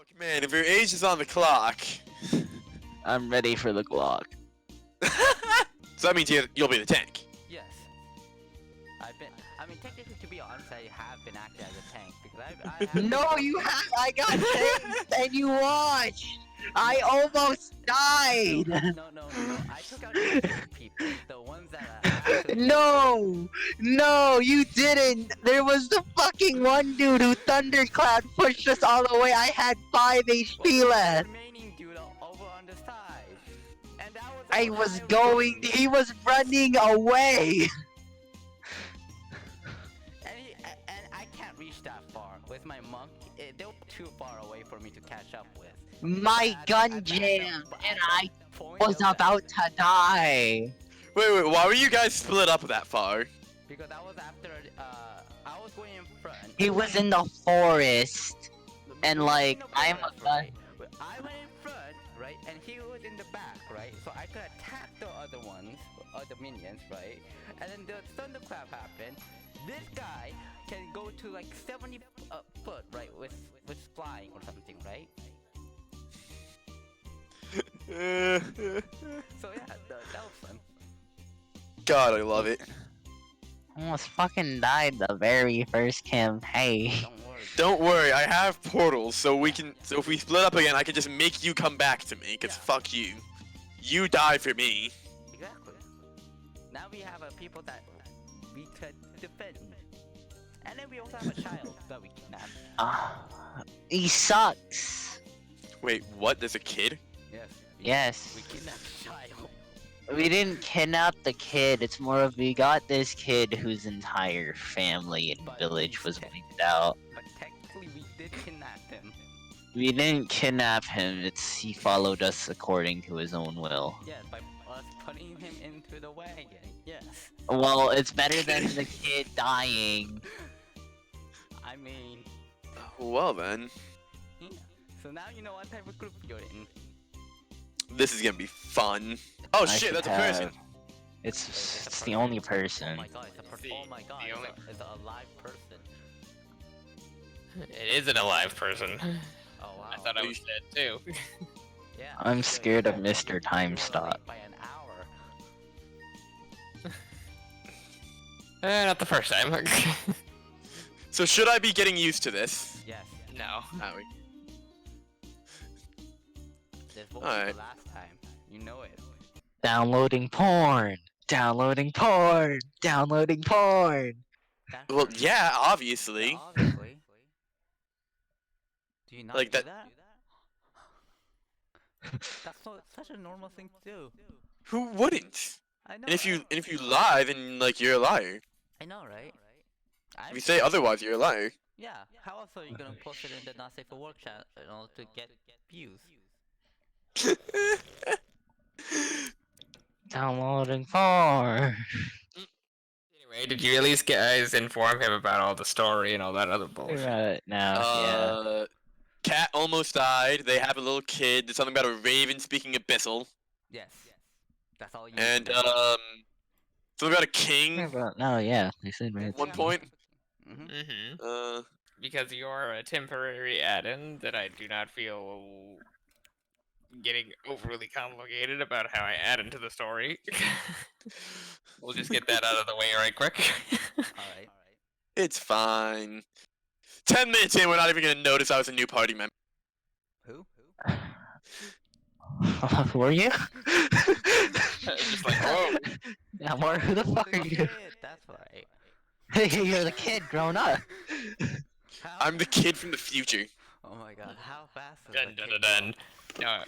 Look, man, if your age is on the clock, I'm ready for the Glock. so that means you'll be the tank. Yes. I mean, technically, to be honest, I have been acting as a tank because I have. No, you have. I got tanked and you watched. I almost died. No. I took out the people, the ones that actually. No, you didn't. There was the fucking one dude who thunderclap pushed us all the way. I had 5 HP left. Remaining dude over on the side, and that was. I was going. He was running away. And I can't reach that far with my monk. They were too far away for me to catch up with. My gun jammed, and I was about to die. Wait, why were you guys split up that far? Because I was after. I was going in front. He was in the forest, and like I'm a gun. I went in front, right, and he was in the back, right. So I could attack the other ones, other minions, right. And then the thunderclap happened. This guy can go to like 70 foot, right, with flying or something, right. So yeah, that was fun. God, I love it. Almost fucking died the very first campaign. Don't worry, I have portals, so we can. So if we split up again, I can just make you come back to me. Cause fuck you, you die for me. Exactly. Now we have people that we could defend, and then we also have a child that we kidnap. He sucks. Wait, what? There's a kid? Yes. Yes. We kidnapped a child. We didn't kidnap the kid. It's more of we got this kid whose entire family and village was wiped out. But technically, we did kidnap him. We didn't kidnap him. It's he followed us according to his own will. Yes, by us putting him into the wagon. Yes. Well, it's better than the kid dying. I mean. Well then. Yeah. So now you know what type of group you're in. This is gonna be fun. Oh I shit, should that's a person. It's the only person. Oh my god, it's a person. Oh my god, it's a live person. It is an alive person. Oh wow. I thought I was dead too. Yeah. I'm scared of Mr. Time Stop. By an hour. Not the first time. So should I be getting used to this? Yes. No. Howie. This was Alright. the last time. You know it. Downloading porn. Downloading porn. Downloading porn. That's Well, right. yeah, obviously. Yeah, obviously. Do you not Like do that- That's such a normal thing to do. Who wouldn't? I know. And if you lie, then like you're a liar. I know, right? If you say otherwise, you're a liar. Yeah. How else are you gonna post it in the not safe for work chat in order to get views? Downloading porn. Anyway, did you at least guys inform him about all the story and all that other bullshit? Now, Cat almost died. They have a little kid. There's something about a raven speaking abyssal. Yes. That's all you. And need to know. something about a yeah. king. No, yeah, they said right. At one point. Mhm. Mm-hmm. Because you're a temporary add-in that I do not feel getting overly complicated about how I add into the story. We'll just get that out of the way right quick. Alright. It's fine. 10 minutes in, we're not even gonna notice I was a new party member. Who? Were you? Just like, whoa. Yeah, more. Who the fuck are you? Kid, that's right. You're the kid grown up. How... I'm the kid from the future. Oh my god, how fast is Dun the dun kid dun go? dun. No,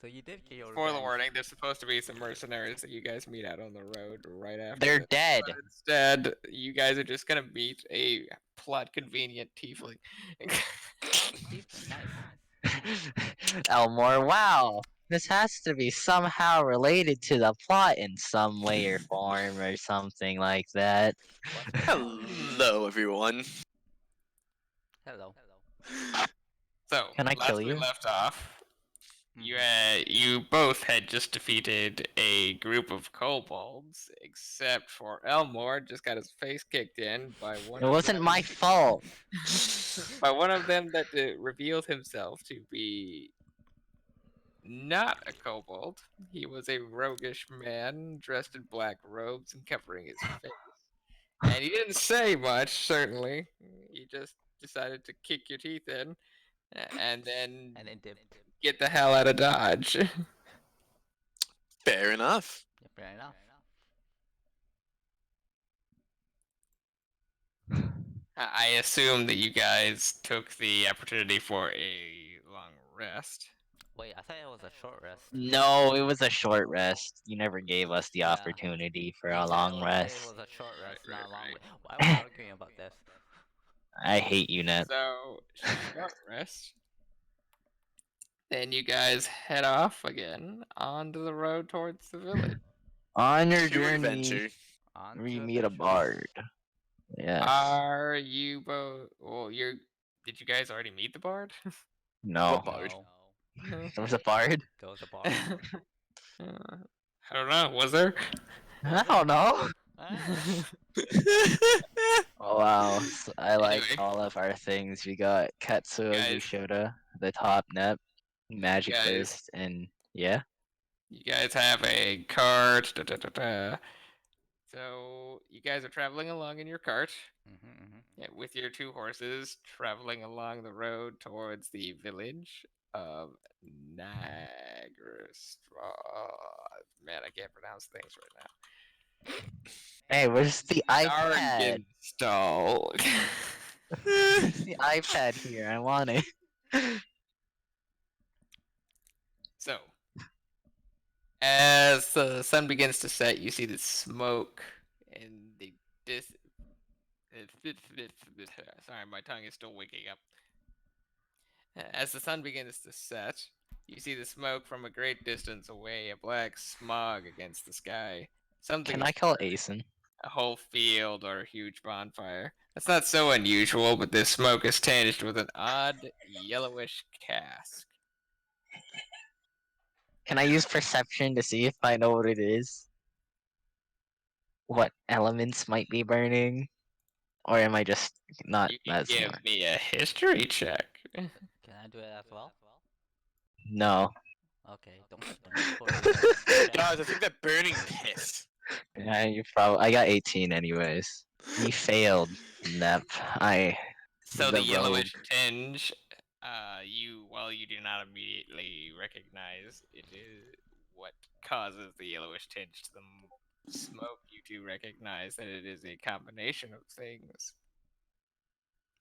So you did get your spoiler revenge. warning, there's supposed to be some mercenaries that you guys meet out on the road right after. They're this, dead. but instead, you guys are just gonna meet a plot convenient tiefling. Nice. Elmore, wow. This has to be somehow related to the plot in some way or form or something like that. Hello, everyone. Hello. So, Can I last kill we you? left off, you both had just defeated a group of kobolds, except for Elmore just got his face kicked in by one. It of wasn't them. my fault. by one of them that revealed himself to be not a kobold. He was a roguish man dressed in black robes and covering his face. And he didn't say much, certainly. He just decided to kick your teeth in and then And then dip. get the hell out of Dodge. Fair enough. Yeah, fair enough. I assume that you guys took the opportunity for a long rest. Wait, I thought it was a short rest. No, it was a short rest. You never gave us the Yeah. opportunity for You a said long It rest. was a short rest, Right, not a long right. rest. Why are we arguing about this? I hate you, Net. So, short rest. Then you guys head off again onto the road towards the village. On your To journey, adventure. On we to meet a adventure. bard. Yes. Are you both? Well, you're. Did you guys already meet the bard? No. What bard? No, There was a bard? there was a bar. I don't know. Was there? I don't know. Ah, Oh wow. I like Anyway. all of our things. We got Katsuo Guys. Yushoda, the top net, magic Guys. list, and yeah. You guys have a cart. Da, da, da, da. So you guys are traveling along in your cart with your two horses, traveling along the road towards the village of Niagara. Man, I can't pronounce things right now. Hey, where's the iPad? Stall. Where's the iPad here? I want it. So, as the sun begins to set, you see the smoke in the Sorry, my tongue is still waking up. As the sun begins to set, you see the smoke from a great distance away, a black smog against the sky. Something Can I call Asen? a whole field or a huge bonfire. That's not so unusual, but this smoke is tinged with an odd yellowish cast. Can I use perception to see if I know what it is? What elements might be burning? Or am I just not You can that give smart? me a history check. Can I do it as well? No. Okay, don't score it. Guys, I think that burning piss. Yeah, you probably. I got 18 anyways. You failed, Nep. So The the yellowish tinge, while you do not immediately recognize it is what causes the yellowish tinge to the smoke, you do recognize that it is a combination of things.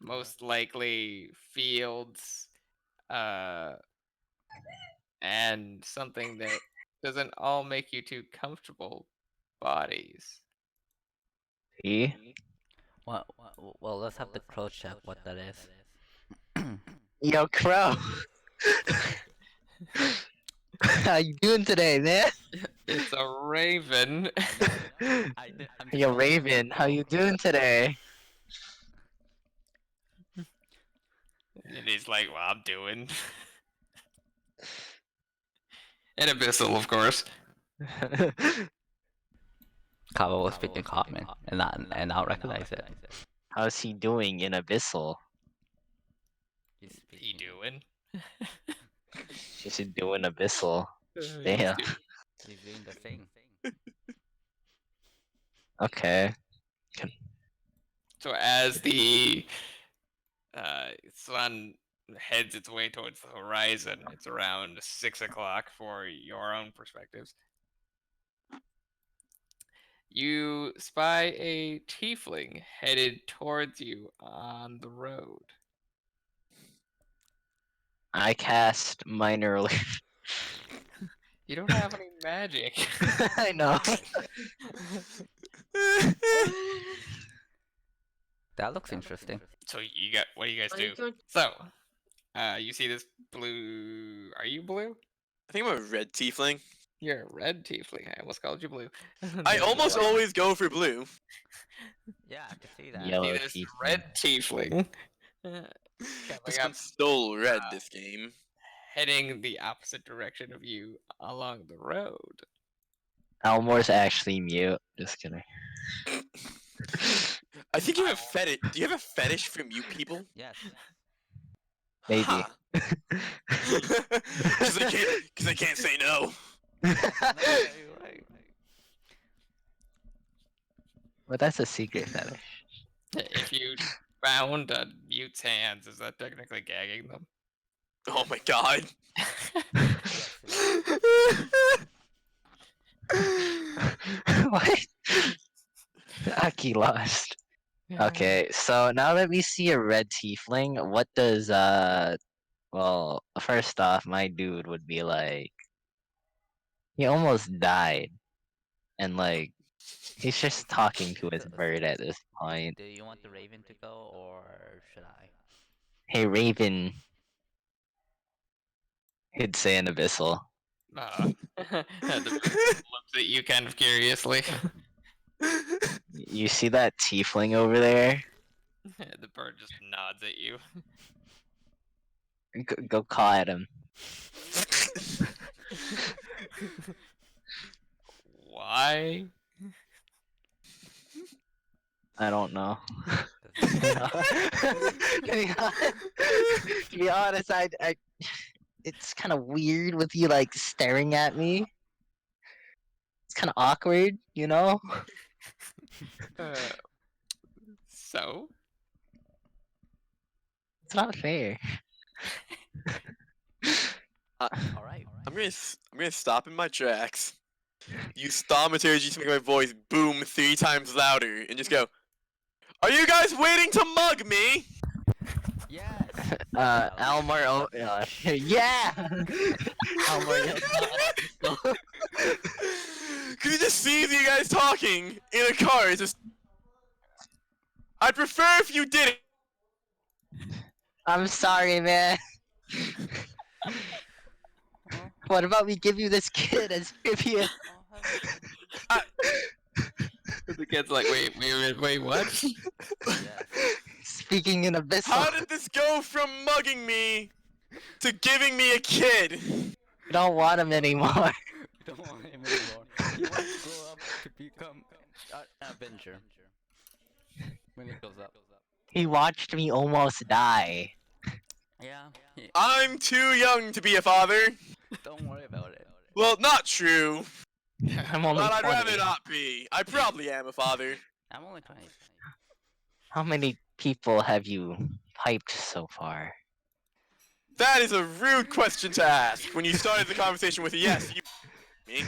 Most likely fields, and something that doesn't all make you too comfortable, bodies. See? Well, let's have the crow check what that is. Yo, Crow. How you doing today, man? It's a raven. Yo, Raven, how you doing today? And he's like, well, I'm doing. And Abyssal, of course. Kava was speaking common and not recognize it. How's he doing in Abyssal? He doing? She's doing Abyssal. Damn. He's doing the thing. Okay. So as the sun heads its way towards the horizon, it's around 6 o'clock for your own perspectives. You spy a tiefling headed towards you on the road. I cast minor illusion. You don't have any magic. I know. That looks interesting. So what do you guys do? So, you see this blue. Are you blue? I think I'm a red tiefling. You're a red tiefling. I almost called you blue. I almost always go for blue. Yeah, I can see that. Yellow See this tiefling. red tiefling. This Coming up, one's still red this game. heading the opposite direction of you along the road. Elmore's actually mute. Just kidding. I think you have fetish. Do you have a fetish for mute people? Yes. Maybe. Huh. Because they can't say no. No, you're right. But that's a secret fetish. If you found a mute's hands, is that technically gagging them? Oh my god. Yes, it is. What? Aki lost. Okay, so now that we see a red tiefling, what does well, first off, my dude would be like, he almost died, and like, he's just talking to his bird at this point. Do you want the Raven to go, or should I? Hey, Raven, he'd say an abyssal. The looks at you kind of curiously. You see that tiefling over there? The bird just nods at you. Go caw at him. Why? I don't know. To be honest, I it's kind of weird with you like staring at me. It's kind of awkward, you know? So? It's not fair. All right. I'm gonna stop in my tracks. Use thaumaturgy to make my voice boom 3 times louder, and just go. Are you guys waiting to mug me? Yes. Elmore, yeah! Elmore, Cause it just sees you guys talking in a car. It's just. I'd prefer if you didn't. I'm sorry, man. What about we give you this kid as tribute? The kid's like, wait, what? Yes. Speaking in abyssal. How did this go from mugging me to giving me a kid? We don't want him anymore. Don't want him anymore. He wants to grow up to become an Avenger. When he grows up. He watched me almost die. Yeah. I'm too young to be a father. Don't worry about it. Well, not true. I'm only But I'd 20. rather not be. I probably am a father. I'm only 20. How many people have you piped so far? That is a rude question to ask when you started the conversation with yes, you me.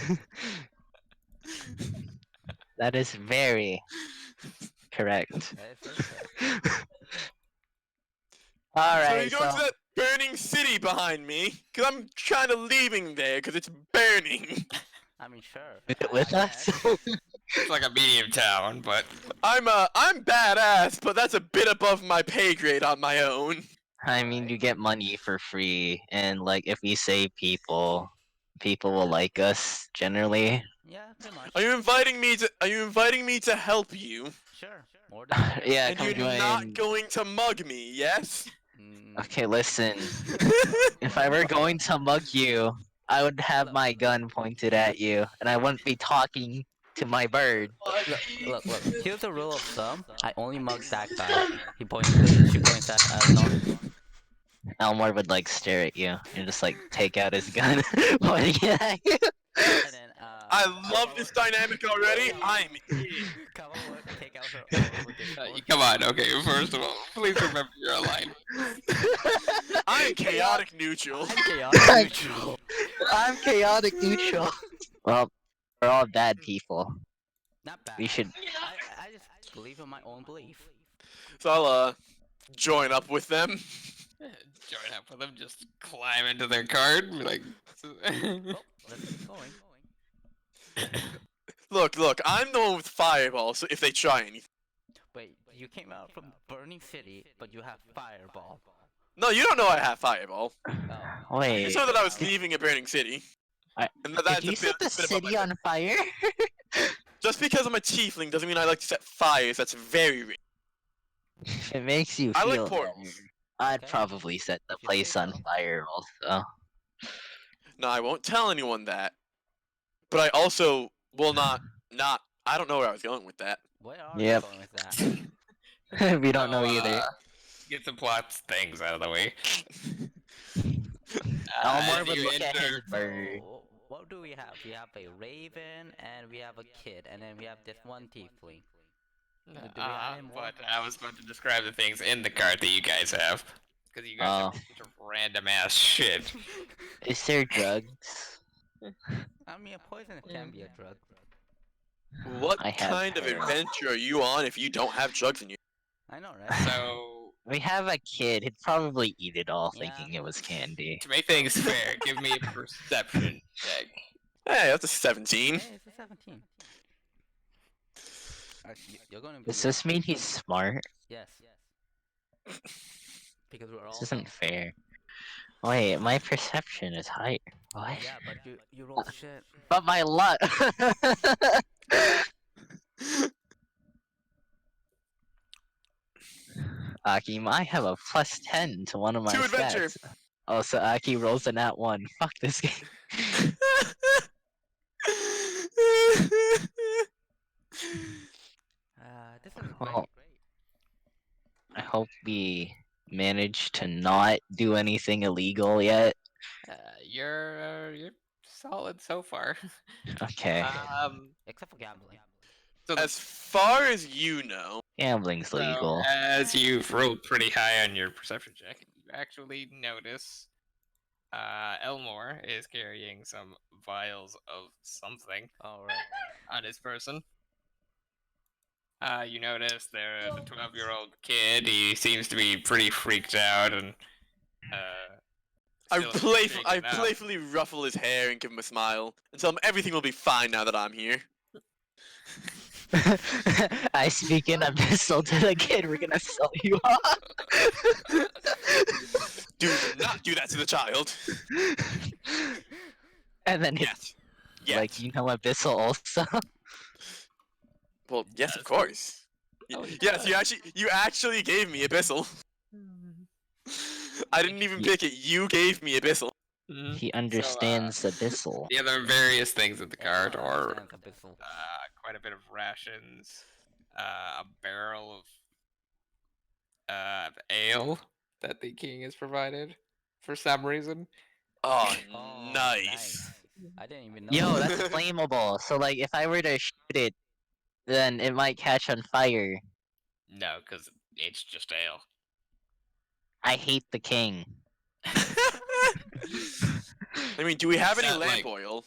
That is very correct. That is very fair. So Alright, you go to that burning city behind me, cause I'm kind of leaving there, cause it's burning. I mean, sure. with us? It's like a medium town, but I'm badass, but that's a bit above my pay grade on my own. I mean, you get money for free, and like, if we save people, people will like us, generally. Yeah, pretty much. Are you inviting me to help you? Sure. More than Yeah, And come you're join. not going to mug me, yes? Okay, listen. If I were going to mug you, I would have my gun pointed at you, and I wouldn't be talking to my bird. Look. Here's the rule of thumb. I only mug that guy. She points at Eleanor. Elmore would like stare at you and just like take out his gun, pointing it at you. And then, I love this dynamic already. I'm Kawa would take out her come on, okay, first of all, please remember your alignment. I'm chaotic neutral. I'm chaotic neutral. I'm chaotic neutral. Well, we're all bad people. Not bad. We should. I just believe in my own belief. So I'll join up with them. Join up with them, just climb into their cart, and be like. Let's keep going. Look, I'm the one with fireball, so if they try anything. Wait, you came out from Burning City, but you have Fireball. No, you don't know I have fireball. Oh. Wait. You saw that I was leaving a burning city. I- And Did that's you a set the bit above city my- on fire? Just because I'm a tiefling doesn't mean I like to set fires. That's very rare. It makes you I feel like portals. better. I'd Okay. probably set the If you say place on so. fire also. No, I won't tell anyone that. But I also will not. I don't know where I was going with that. Where are Yep. you going with that? We don't know So, either. Get some plot things out of the way. Elmore As would you look at his enter, bird. So, what do we have? We have a raven, and we have a kid, and then we have this one tiefling. Do we add in more? but I was about to describe the things in the card that you guys have, because you guys have Oh. a bunch of random ass shit. Is there drugs? I mean, a poison can be a drug. What I have kind of heard. adventure are you on if you don't have drugs in you? I know, right? So, We have a kid. He'd probably eat it all Yeah. thinking it was candy. to make things fair, give me a perception check. Hey, that's a 17. Hey, it's a 17. You're gonna be. Does this mean he's smart? Yes. Because we're all. This isn't fair. Wait, my perception is higher. What? Yeah, but you roll shit. But my luck. Aki, I have a +10 to one of my To adventure. stats. Oh, so Aki rolls a nat 1. Fuck this game. This is Well, great. I hope we manage to not do anything illegal yet. You're solid so far. Okay. Except for gambling. So As far as you know, Gambling's legal. as you've rolled pretty high on your perception check, you actually notice Elmore is carrying some vials of something Alright. on his person. You notice there's a 12-year-old kid. He seems to be pretty freaked out and I still shaken up. playfully ruffle his hair and give him a smile and tell him everything will be fine now that I'm here. I speak in abyssal to the kid. We're gonna sell you off. Do not do that to the child. And then Yes. Yes. like you know abyssal also. Well, yes, of Yes. course. Oh, he Yes, does. you actually gave me Abyssal. I didn't even pick it. You gave me Abyssal. Mhm. He understands abyssal. The other various things in the card are Abyssal. quite a bit of rations, a barrel of ale that the king has provided for some reason. Oh, Oh, nice. I didn't even know. Yo, that's flammable. So like, if I were to shoot it, then it might catch on fire. No, because it's just ale. I hate the king. I mean, do we have any That, lamp like- oil?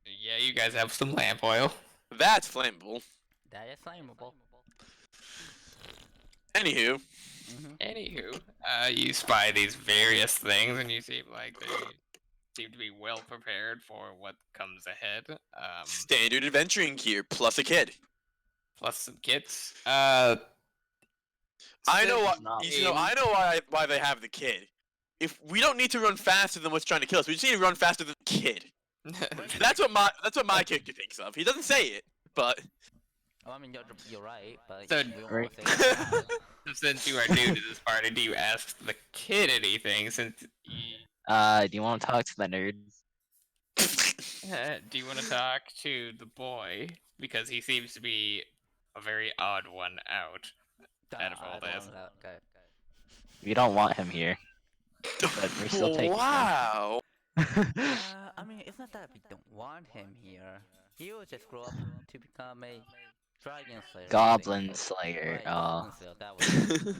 Yeah, you guys have some lamp oil. That's flammable. That is flammable. Anywho, Anywho, you spy these various things, and you seem like they seem to be well prepared for what comes ahead. standard adventuring gear plus a kid. Plus some kits. I know Still what not you know. I know why they have the kid. If we don't need to run faster than what's trying to kill us, we just need to run faster than the kid. That's what my character thinks of. He doesn't say it, but Oh, I mean, you're right, but So- we don't Right. wanna say it out loud. Since you are new to this party, do you ask the kid anything? Since you, Do you want to talk to the nerd? do you want to talk to the boy because he seems to be a very odd one out? Out of all I don't this. want that. Okay. We don't want him here. But we're still taking him. wow. I mean, it's not that we don't want him here. He will just grow up to become a dragon slayer. Goblin Slayer. Right, Oh. Goblin Slayer, that was it.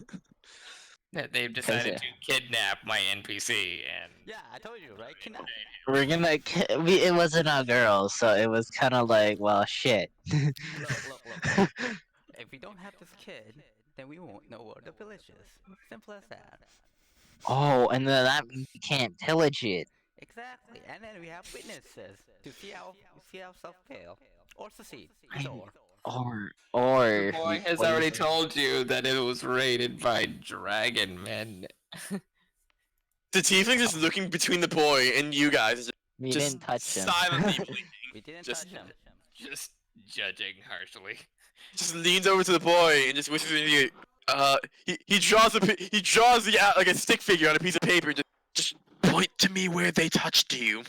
That they've decided to kidnap my NPC and Yeah, I told you, right? Kidnap. We're gonna. It wasn't a girl, so it was kind of like, well, shit. Look. If we don't have this kid, then we won't know where the village is. Simple as that. Oh, and then that means we can't pillage it. Exactly. And then we have witnesses to see ourselves fail or succeed. I Either know. or. Or. the if boy we has poison- already told you that it was raided by dragon men. The tiefling's just looking between the boy and you guys, We just didn't touch him. silently blinking. We didn't Just- touch him. Just judging harshly. Just leans over to the boy and just whispers in his ear. He draws like a stick figure on a piece of paper. Just point to me where they touched you.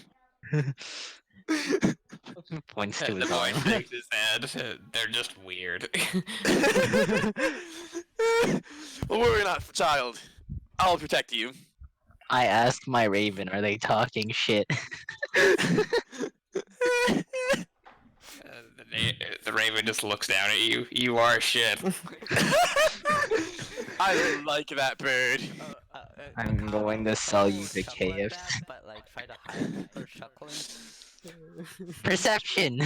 Points to The his boy arm. shakes his head. They're just weird. Well, worry not, child. I'll protect you. I ask my raven, are they talking shit? The raven just looks down at you. You are shit. I like that bird. I'm going to sell you the KFC. But like try to hide or chuckling. Perception!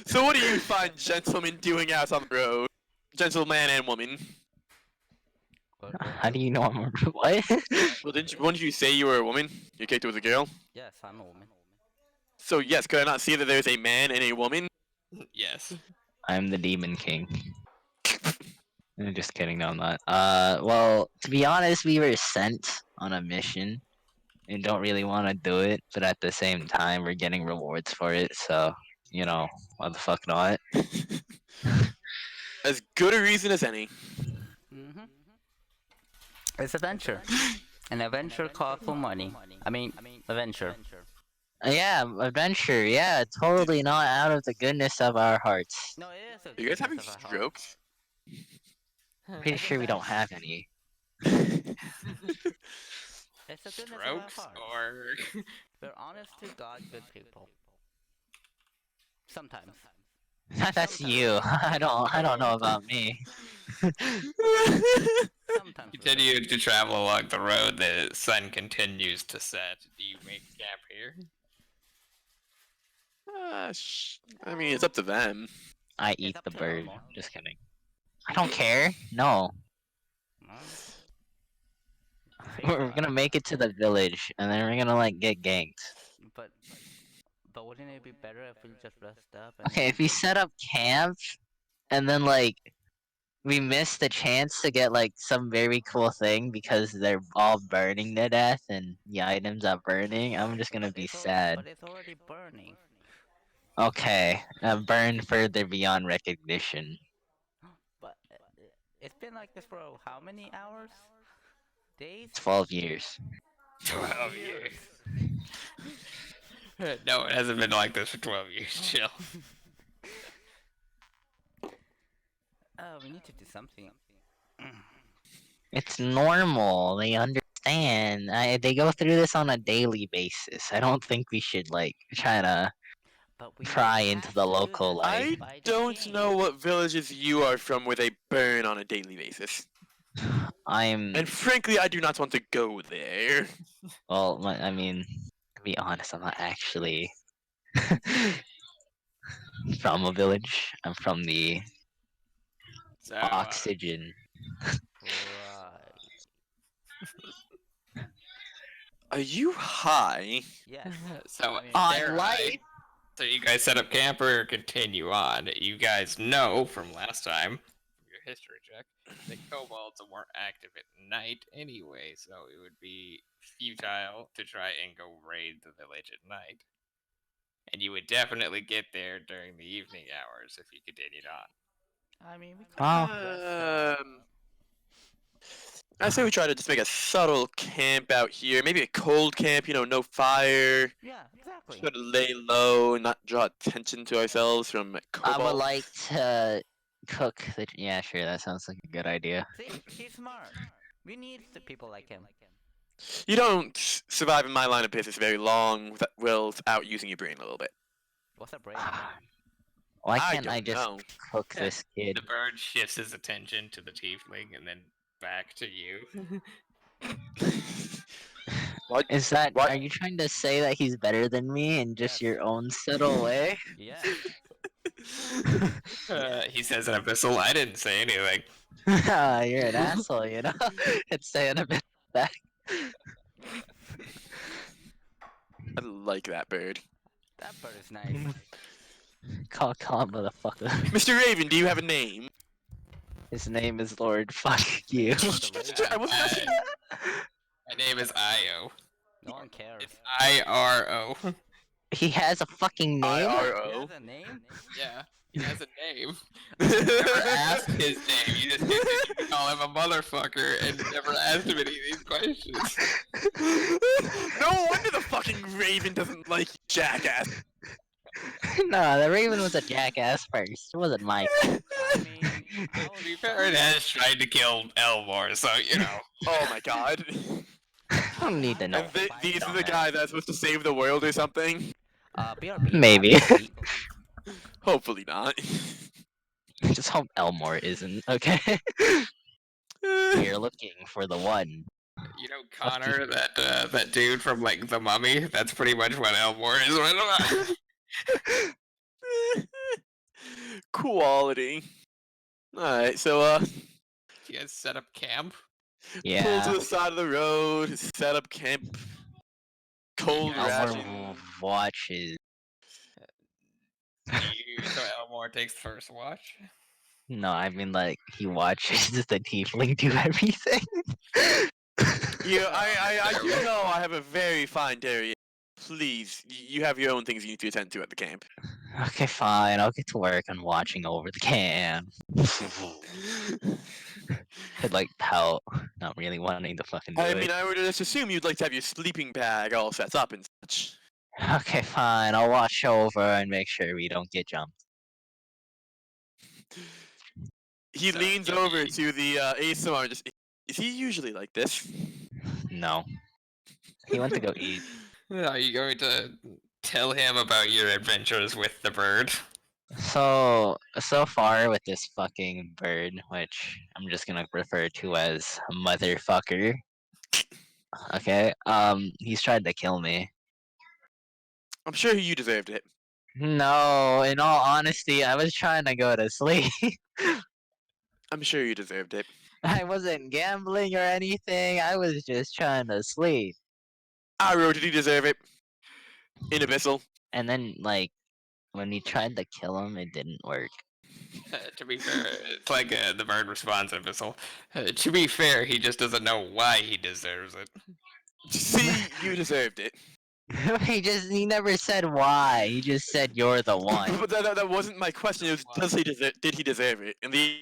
So what do you find gentlemen doing out on the road? Gentleman and woman. How do you know I'm a what? Well, wouldn't you say you were a woman? Your character was a girl? Yes, I'm a woman. So yes, could I not see that there's a man and a woman? Yes. I'm the Demon King. I'm just kidding, no I'm not. Well, to be honest, we were sent on a mission and don't really want to do it, but at the same time, we're getting rewards for it, so, you know, why the fuck not? As good a reason as any. Mm-hmm. It's adventure. An adventure calls for money. I mean, adventure. Yeah, adventure, yeah, totally not out of the goodness of our hearts. No, it is. Are you guys having strokes? Pretty sure we don't have any. It's the goodness of our Strokes heart. or We're honest to God, good people. Sometimes. That's you. I don't know about me. Sometimes. continue to travel along the road. The sun continues to set. Do you make camp here? I mean, it's up to them. I It's eat up the to bird. normal. Just kidding. I don't care. No. We're gonna make it to the village, and then we're gonna like get ganked. But wouldn't it be better if we just rest up? And Okay, if we set up camp, and then like we miss the chance to get like some very cool thing because they're all burning to death and the items are burning, I'm just gonna be sad. But it's already burning. Okay, burn further beyond recognition. But it's been like this for how many hours? Days? 12 years. 12 years. No, it hasn't been like this for 12 years. Chill. Oh, we need to do something. It's normal. They understand. They go through this on a daily basis. I don't think we should like try to But we pry have into to the do local this life. by the Don't king. know what villages you are from where they burn on a daily basis. I'm And frankly, I do not want to go there. well. I mean, to be honest, I'm not actually from a village. I'm from the So, oxygen. Right. Are you high? Yes. so I mean, On there, life. So you guys set up camp or continue on? You guys know from last time, your history check, that kobolds weren't active at night anyway, so it would be futile to try and go raid the village at night. And you would definitely get there during the evening hours if you continued on. I mean, we could Oh. I say we try to just make a subtle camp out here. Maybe a cold camp, no fire. Yeah, exactly. Try to lay low, not draw attention to ourselves from I kobolds. would like to cook the. Yeah, sure. That sounds like a good idea. See, he's smart. We need the people like him. You don't survive in my line of business very long without using your brain a little bit. What's a brain? Why I can't I don't just know. cook this kid? The bird shifts his attention to the tiefling and then back to you. What? Is that? What? Are you trying to say that he's better than me in just Yes. your own subtle way? Yeah. He says an abyssal. I didn't say anything. You're an asshole, It's saying a bit back. I like that bird. That bird is nice. Call him motherfucker. Mr. Raven, do you have a name? His name is Lord Fuck You. I wasn't asking. My name is Io. No one cares. It's IRO. He has a fucking name? He IRO. has a name? Yeah. He has a name. You never asked his name. You just continue to call him a motherfucker and never asked him any of these questions. No wonder the fucking Raven doesn't like you, jackass. No, the Raven was a jackass first. It wasn't my fault. I mean, I To was be fair, it has tried to kill Elmore, so you know. Oh my god. I don't need to know. And these are the guy that's supposed to save the world or something? BRB. Maybe. Hopefully not. Just hope Elmore isn't, okay? You're looking for the one. You know Connor, that dude from like The Mummy. That's pretty much what Elmore is. Quality. Alright, so You guys set up camp. pull Yeah. to the side of the road, set up camp. Cold Elmore ration. watches. So Elmore takes first watch. No, I mean like he watches the tiefling do everything. I do know I have a very fine dairy. Please, you have your own things you need to attend to at the camp. Okay, fine. I'll get to work on watching over the camp. I'd like pout, not really wanting to fucking do I it. mean, I would just assume you'd like to have your sleeping bag all set up and such. Okay, fine. I'll watch over and make sure we don't get jumped. He So, leans you'll over be- to the ASMR and just. Is he usually like this? No. He went to go eat. Are you going to tell him about your adventures with the bird? So far with this fucking bird, which I'm just gonna refer to as motherfucker. Okay, he's tried to kill me. I'm sure you deserved it. No, in all honesty, I was trying to go to sleep. I'm sure you deserved it. I wasn't gambling or anything. I was just trying to sleep. Iro, did he deserve it? In Abyssal. And then, like, when we tried to kill him, it didn't work. To be fair, it's like the bird responds in Abyssal. To be fair, he just doesn't know why he deserves it. See, you deserved it. He never said why. He just said you're the one. But that wasn't my question. It was, did he deserve it? And the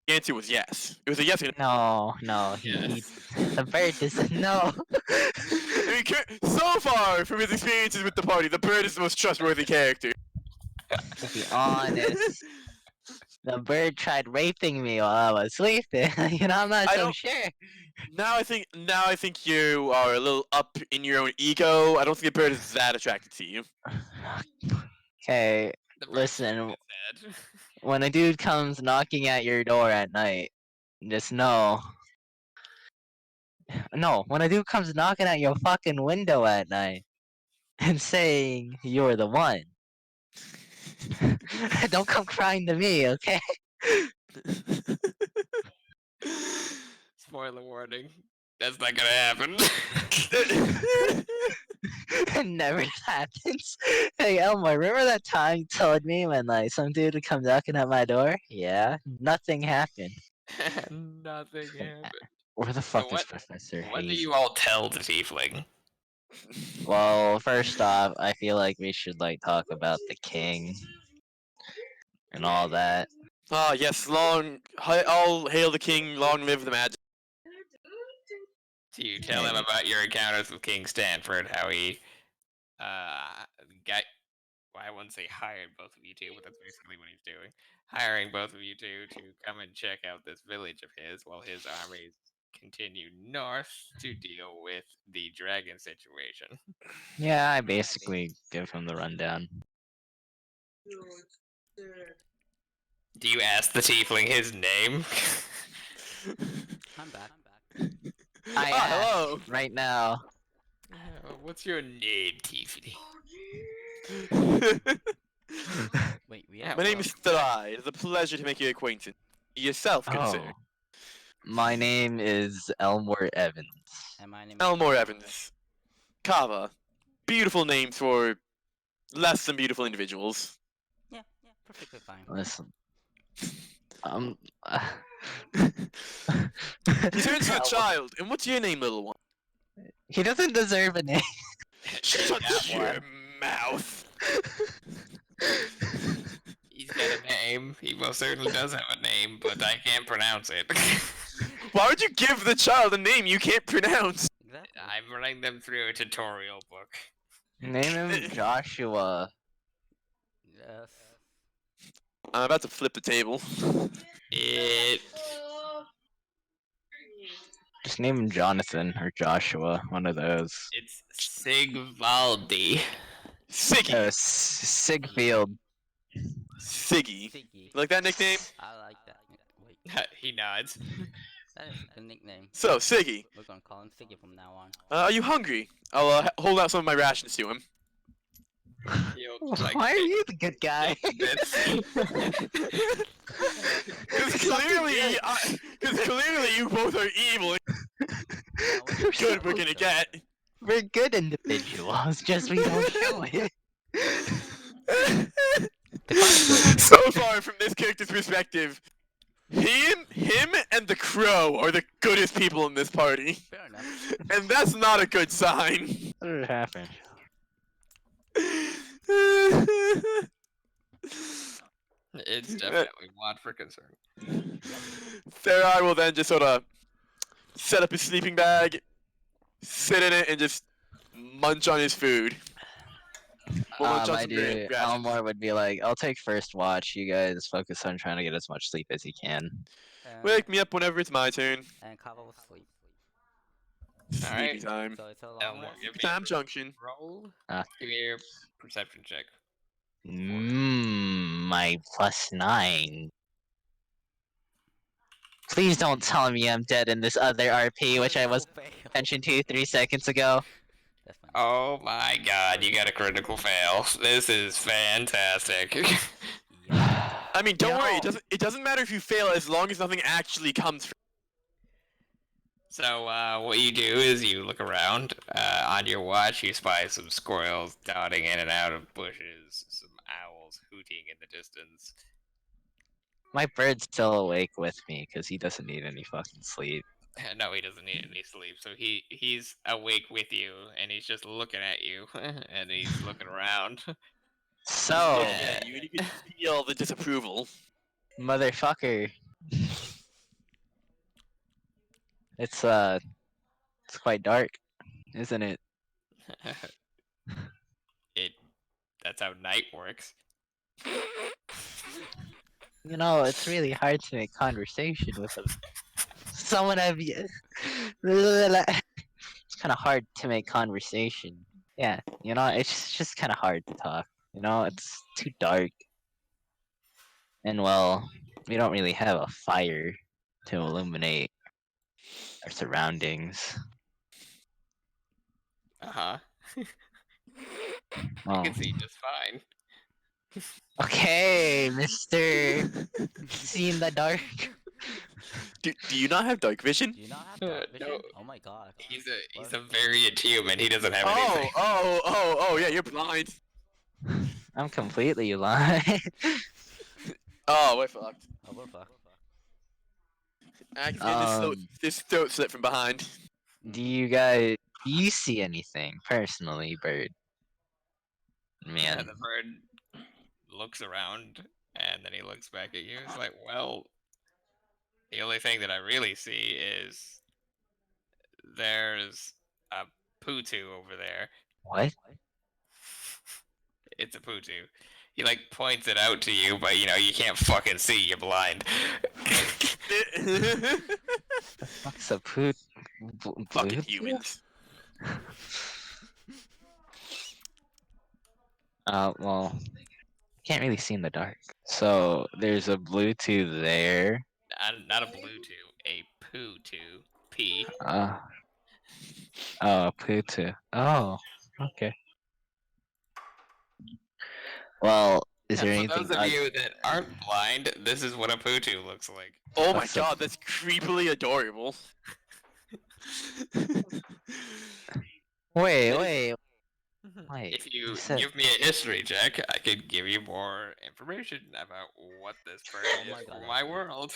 answer was yes. It was a yes. No, the bird doesn't know. I mean, so far from his experiences with the party, the bird is the most trustworthy character. To be honest, the bird tried raping me while I was sleeping. You know, I'm not I so don't- sure. Now I think you are a little up in your own ego. I don't think the bird is that attracted to you. Okay, The bird listen, said. when a dude comes knocking at your door at night, just know. No, when a dude comes knocking at your fucking window at night and saying you're the one, don't come crying to me, okay? Spoiler warning. That's not gonna happen. It never happens. Hey Elmore, remember that time you told me when like some dude would come knocking at my door? Yeah, nothing happened. Nothing happened. Where the fuck is what- Professor What do Hayes? you all tell the tiefling? Well, first off, I feel like we should like talk about the king and all that. Ah, yes, all hail the king, long live the magic. Do you tell him Hey. about your encounters with King Stanford? How he, got, well, I wouldn't say hired both of you two, but that's basically what he's doing. Hiring both of you two to come and check out this village of his while his armies continue north to deal with the dragon situation. Yeah, I basically give him the rundown. Do you ask the tiefling his name? I'm back. I hello. asked right now. What's your name, tiefling? Wait, we Yeah, have My name well, is Thrai. It's a pleasure to make your acquaintance. Yourself, good sir. Oh, my name is Elmore Evans. and my name is Elmore Evans. Kava. Beautiful names for less than beautiful individuals. Yeah, perfectly fine. Listen. He turns to a child. And what's your name, little one? He doesn't deserve a name. Shut That your one. mouth. He's got a name. He most certainly does have a name, but I can't pronounce it. Why would you give the child a name you can't pronounce? Exactly. I'm running them through a tutorial book. Name him Joshua. Yes. I'm about to flip the table. It. Just name him Jonathan or Joshua. One of those. It's Sigvaldi. Siggy. Sigfield. Siggy. Siggy. Like that nickname? I like that. Wait, He nods. that is a good nickname. So, Siggy, We're gonna call him Siggy from now on. are you hungry? I'll hold out some of my rations to him. He'll, like, Why are you the good guy? Because clearly you both are evil. Now, Good we're gonna get. We're good individuals, just we don't show it. So far from this character's perspective, him and the crow are the goodest people in this party. fair enough. And that's not a good sign. What did happen? It's definitely one for concern. Therai will then just sort of set up his sleeping bag, sit in it, and just munch on his food. We'll munch on My some dude, rations. Elmore would be like, I'll take first watch. You guys focus on trying to get as much sleep as you can. Wake me up whenever it's my turn. And Kava will sleep. Sleepy Alright. time. So it's a long Elmore, rest. give me Time a junction. roll. Ah. Give me your perception check. My +9. Please don't tell me I'm dead in this other RP, which I was Fail. mentioned to 3 seconds ago. That's fine. Oh my god, you got a critical fail. This is fantastic. Yeah. I mean, don't worry. Yo. It doesn't matter if you fail as long as nothing actually comes from. So, what you do is you look around. On your watch, you spy some squirrels dotting in and out of bushes, some owls hooting in the distance. My bird's still awake with me because he doesn't need any fucking sleep. No, he doesn't need any sleep, so he's awake with you, and he's just looking at you, and he's looking around. So, Yeah, you can feel the disapproval. motherfucker. It's quite dark, isn't it? That's how night works. You know, it's really hard to make conversation with someone I've. It's kind of hard to make conversation. Yeah, you know, it's just kind of hard to talk. You know, it's too dark. And well, we don't really have a fire to illuminate our surroundings. Uh-huh. I Oh. can see just fine. Okay, Mister. See in the dark. Do you not have dark vision? Do you not have dark no. vision? Oh my god. He's a variant human. He doesn't have anything. Oh, yeah, you're blind. I'm completely lying. Oh, we're fucked. Oh, we're fucked. Actually, this throat slit from behind. Do you see anything personally, Bird? And Man, the bird looks around, and then he looks back at you. He's like, well, the only thing that I really see is there's a Putu over there. what? It's a Putu. He like points it out to you, but you know you can't fucking see. You're blind. What's a poot? Fucking humans. Well, can't really see in the dark. So there's a Bluetooth there. Not a Bluetooth, a Putu. P. Oh, Bluetooth. Oh, okay. Well, is there And for anything? those of you that aren't blind, this is what a Putu looks like. Oh my What's a- god, that's creepily adorable. Wait. If you said- give me a history check, I could give you more information about what this bird Oh is my for God. my world.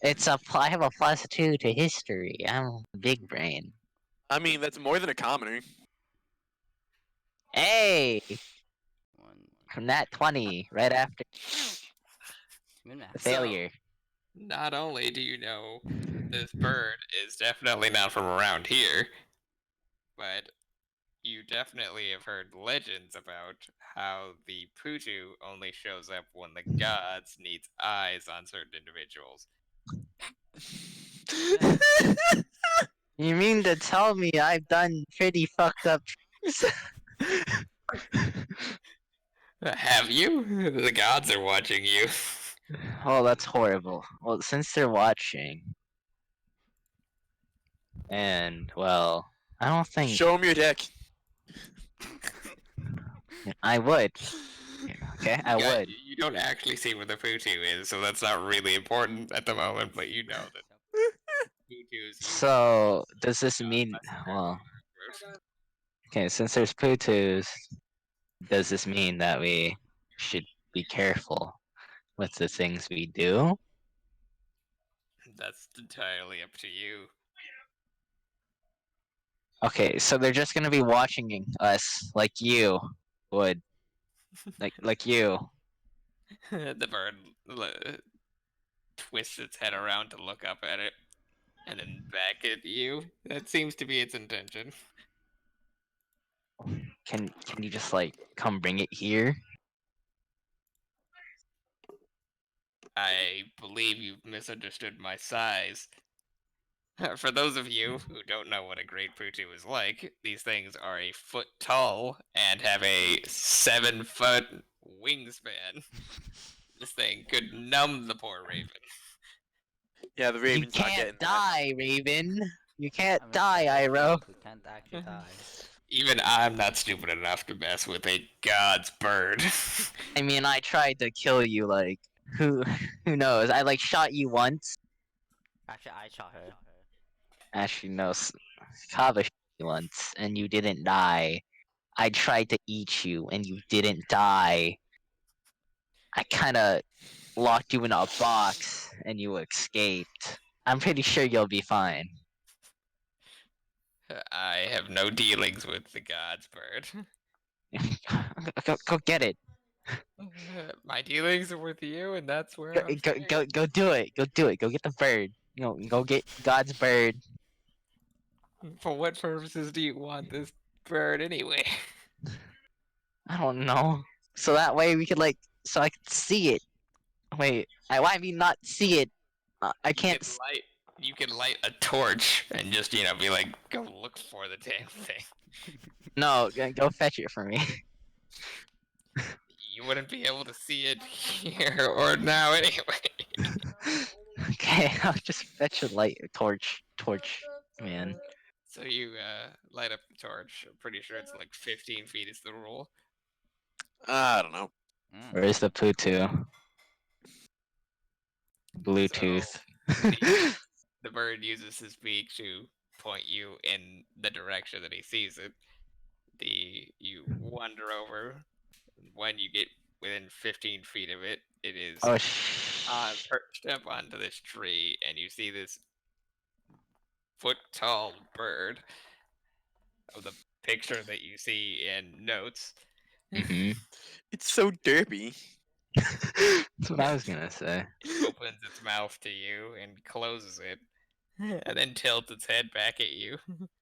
I have a +2 to history. I'm a big brain. I mean, that's more than a commoner. Hey, Nat 20, right after Good math. the failure. Not only do you know this bird is definitely not from around here, but you definitely have heard legends about how the Putu only shows up when the gods need eyes on certain individuals. You mean to tell me I've done pretty fucked up things? Have you? The gods are watching you. Oh, that's horrible. Well, since they're watching, and well, I don't think Show him your dick. I would. Okay, I Yeah, would. you don't actually see where the Putu is, so that's not really important at the moment, but you know that Putus So, does this mean, well, okay, since there's Putus, does this mean that we should be careful with the things we do? That's entirely up to you. Okay, so they're just gonna be watching us like you would. Like you. The bird twists its head around to look up at it, and then back at you. That seems to be its intention. Can you just like come bring it here? I believe you've misunderstood my size. For those of you who don't know what a great Putu is like, these things are a foot tall and have a 7-foot wingspan. This thing could numb the poor raven. Yeah, the You Raven's not getting can't that. die, Raven. You can't I mean, die, that's Iro. true, we can't actually die. Even I'm not stupid enough to mess with a god's bird. I mean, I tried to kill you. Like, who knows? I like shot you once. Actually, I shot her. Actually, no, Kava shot you once, and you didn't die. I tried to eat you, and you didn't die. I kind of locked you in a box, and you escaped. I'm pretty sure you'll be fine. I have no dealings with the god's bird. Go get it. My dealings are with you, and that's where Go, I'm go, staying. go do it. Go do it. Go get the bird. Go get God's bird. For what purposes do you want this bird anyway? I don't know. So that way we could so I could see it. Wait, I mean not see it. I can't. You can light a torch and just be like, go look for the damn thing. No, go fetch it for me. You wouldn't be able to see it here or now anyway. Okay, I'll just fetch a torch, man. So you light up the torch. I'm pretty sure it's like 15 feet is the rule. I don't know. Where's the Putu? Bluetooth. The bird uses his beak to point you in the direction that he sees it. You wander over. When you get within 15 feet of it, it is Oh perched up onto this tree, and you see this foot-tall bird of the picture that you see in notes. Mhm. It's so derpy. That's what I was gonna say. Opens its mouth to you and closes it, and then tilts its head back at you.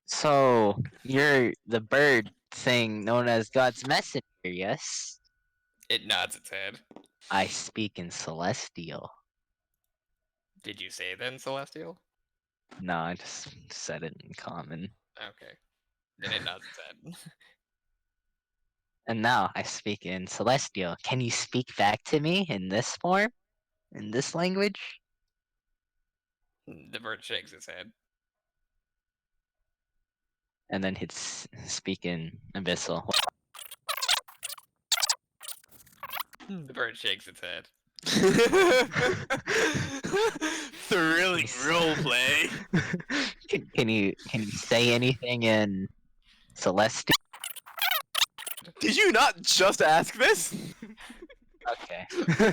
So you're the bird thing known as God's messenger, yes? It nods its head. I speak in celestial. Did you say then, Celestial? No, I just said it in common. Okay. Then it nods its head. And now I speak in celestial. Can you speak back to me in this form? In this language? The bird shakes its head. And then hits speak in abyssal. The bird shakes its head. Thrilling roleplay. Can you say anything in celestial? Did you not just ask this? Okay.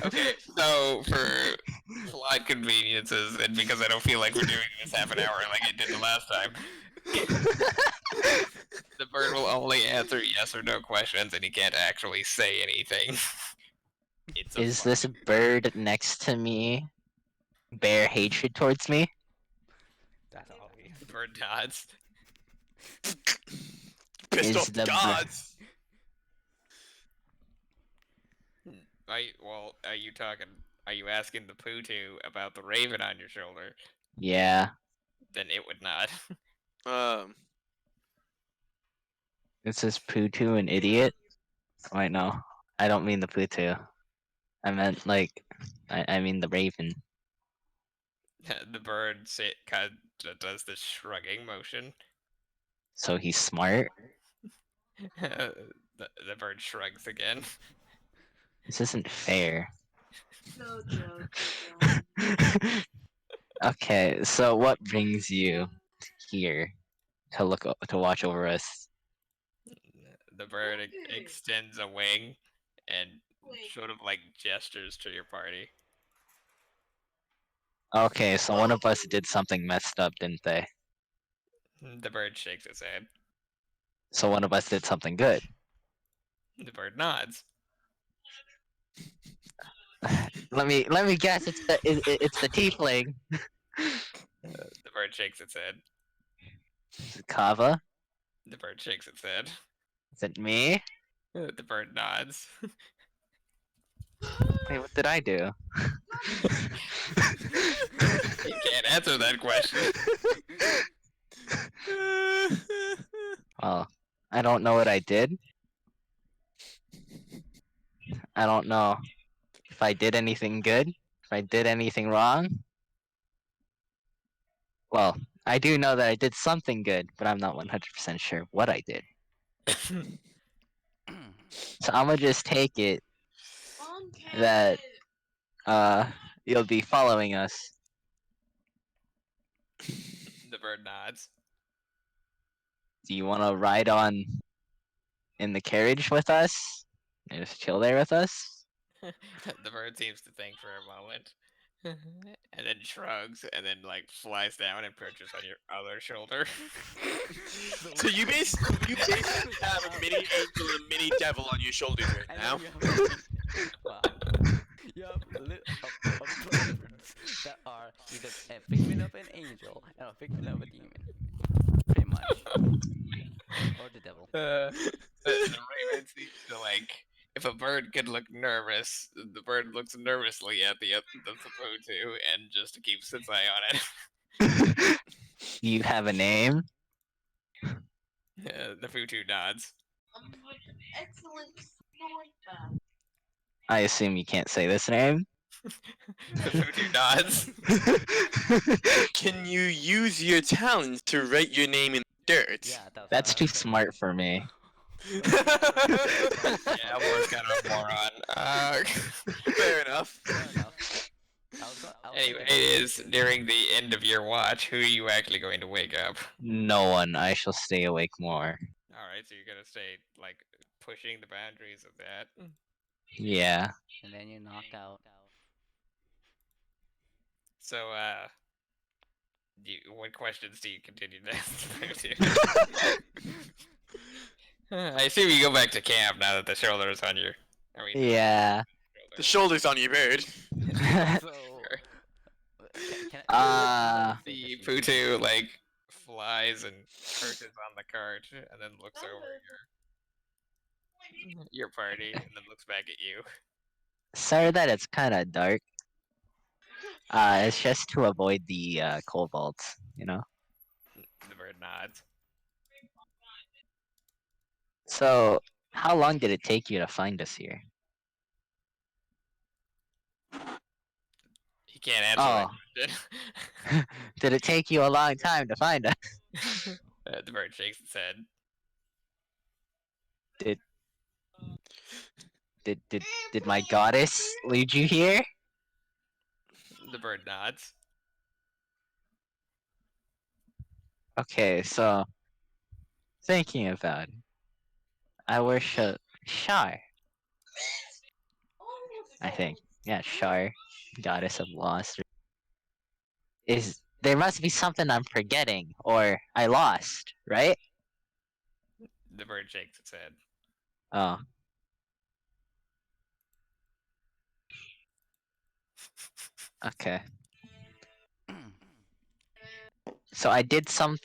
Okay, so for plot conveniences, and because I don't feel like we're doing this half an hour like I did the last time, the bird will only only answer yes or no questions, and he can't actually say anything. It's a Is this bird next to me bear hatred towards me? That's obvious. bird nods. Pissed Is off the the gods. Are you talking? Are you asking the Putu about the raven on your shoulder? Yeah. Then it would nod. Is this Putu an idiot? Wait, no. I don't mean the Putu. I meant like, I mean the raven. The bird kind of does the shrugging motion. So he's smart. The bird shrugs again. This isn't fair. Okay, so what brings you here to to watch over us? The bird extends a wing and sort of like gestures to your party. Okay, so one of us did something messed up, didn't they? The bird shakes its head. So one of us did something good. The bird nods. Let me guess. It's the tiefling. The bird shakes its head. Is it Kava? The bird shakes its head. Is it me? The bird nods. Wait, what did I do? You can't answer that question. Well, I don't know what I did. I don't know if I did anything good, if I did anything wrong. Well, I do know that I did something good, but I'm not 100% sure what I did. So I'm gonna just take it that you'll be following us. The bird nods. Do you want to ride on in the carriage with us? And just chill there with us? The bird seems to think for a moment. And then shrugs and then like flies down and perches on your other shoulder. So you basically have a mini angel and a mini devil on your shoulders right And now. then wow. You have birds that are either a figment of an angel and a figment of a demon. Pretty much. Or the devil. The raven seems to like. If a bird could look nervous, the bird looks nervously at the Saputu and just keeps its eye on it. Do you have a name? The Futu nods. I assume you can't say this name. The Futu nods. Can you use your talents to write your name in the dirt? Yeah, That's too smart for me. Yeah, Elmore's kind of a moron. Fair enough. Fair enough. Anyway, it is nearing the end of your watch. Who are you actually going to wake up? No one. I shall stay awake more. Alright, so you're gonna stay, like, pushing the boundaries of that. Yeah. And then you knock out. So, what questions do you continue to ask? I assume you go back to camp now that the shoulder is on your. Yeah. The shoulders on your bird. So. The Putu like flies and perches on the cart and then looks over your party and then looks back at you. Sorry that it's kind of dark. It's just to avoid the kobolds, you know. The bird nods. So, how long did it take you to find us here? He can't answer that question. Did it take you a long time to find us? The bird shakes its head. Did my goddess lead you here? The bird nods. Okay, so thinking about it, I worship Shar. I think, yeah, Shar, goddess of lost. There must be something I'm forgetting or I lost, right? The bird shakes its head. Oh. Okay. So I did something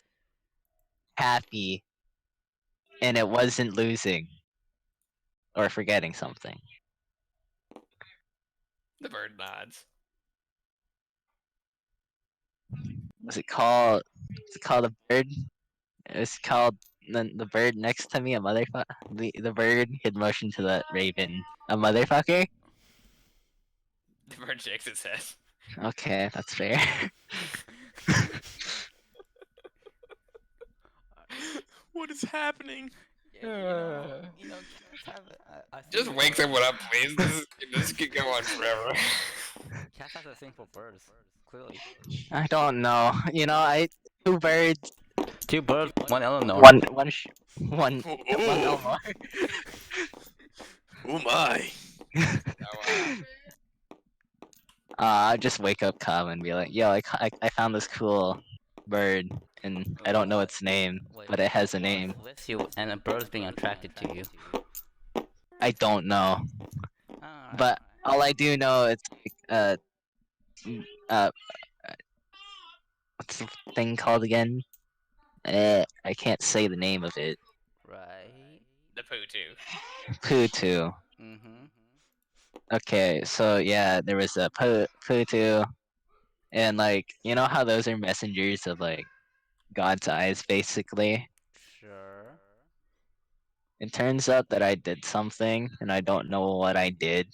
happy, and it wasn't losing or forgetting something. The bird nods. Was it called? Is it called a bird? It's called the bird next to me, a motherfucker. The bird had motioned to the raven, a motherfucker. The bird shakes its head. Okay, that's fair. What is happening? Cats have a thing Just wake for- someone up, please. This could go on forever. Cats have a thing for birds, clearly. I don't know. Two birds, Two birds, one Eleanor. one Ooh. Elmore. Oh my. So, I just wake up Kava and be like, "Yo, I found this cool bird, and I don't know its name, Wait, but it has a name. with you and a bird's being attracted to you. I don't know, Alright. but all I do know is like uh what's the thing called again? I can't say the name of it. Right. the Pootu. Putu. Mm-hmm. Okay, so yeah, there was a Putu, and like you know how those are messengers of like God's eyes, basically. Sure. It turns out that I did something, and I don't know what I did.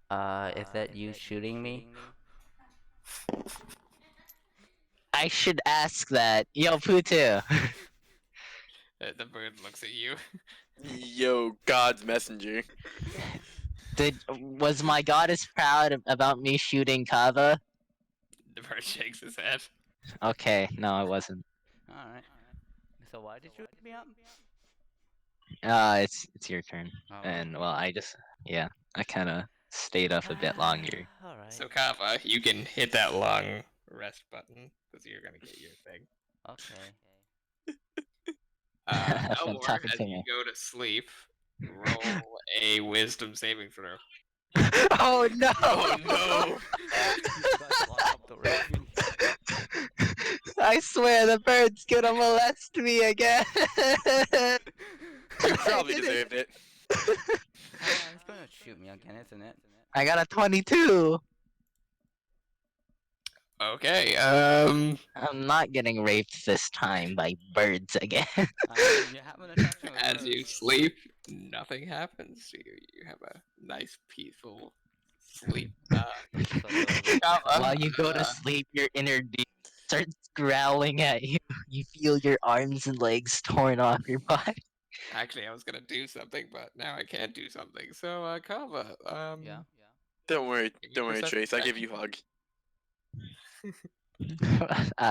Is that you shooting me? I should ask that. Yo, Putu. The bird looks at you. Yo, God's messenger. Was my goddess proud about me shooting Kava? The bird shakes his head. Okay, no, I wasn't. Alright. So why did you shoot me up? It's your turn, Oh. and well, I kind of stayed up a bit longer. Alright. So Kava, you can hit that long rest button because you're gonna get your thing. Okay. Elmore, Fantastic as you thing. go to sleep, roll a wisdom saving throw. Oh no! Oh no! You guys lock up the raven. I swear the bird's gonna molest me again. You I probably did deserved it. It's gonna shoot me again, isn't it? I got a 22. Okay, I'm not getting raped this time by birds again. I mean, you have an attraction with as you birds. sleep, nothing happens to you. You have a nice, peaceful sleep. So the Kava, While you go to sleep, your inner being starts growling at you. You feel your arms and legs torn off your body. actually, I was gonna do something, but now I can't do something. So, Kava, yeah. Don't worry, give me don't worry, perception Trace. I check. give you a hug.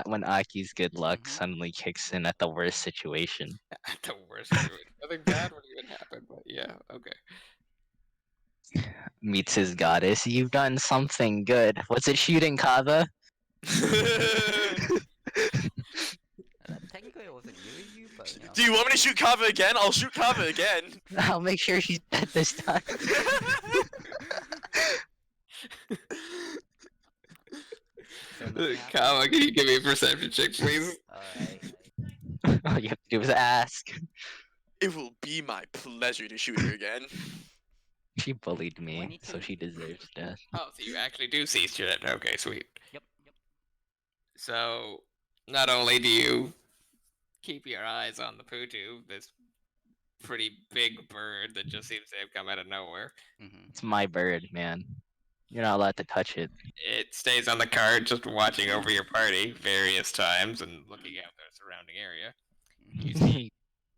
When Aki's good luck Mhm. suddenly kicks in at the worst situation. At the worst situation. Nothing bad would even happen, but yeah, okay. Meets his goddess. You've done something good. Was it shooting Kava? Technically, it wasn't you, but you know. Do you want me to shoot Kava again? I'll shoot Kava again. I'll make sure she's dead this time. So nothing happened? Kava, can you give me a perception check, please? Alright. All you have to do is ask. It will be my pleasure to shoot her again. She bullied me, 22. so she deserves death. Oh, so you actually do see shit. Okay, sweet. Yep. So, not only do you keep your eyes on the Pootu, this pretty big bird that just seems to have come out of nowhere, Mm-hmm. It's my bird, man. You're not allowed to touch it. it stays on the cart just watching over your party various times and looking out the surrounding area. You see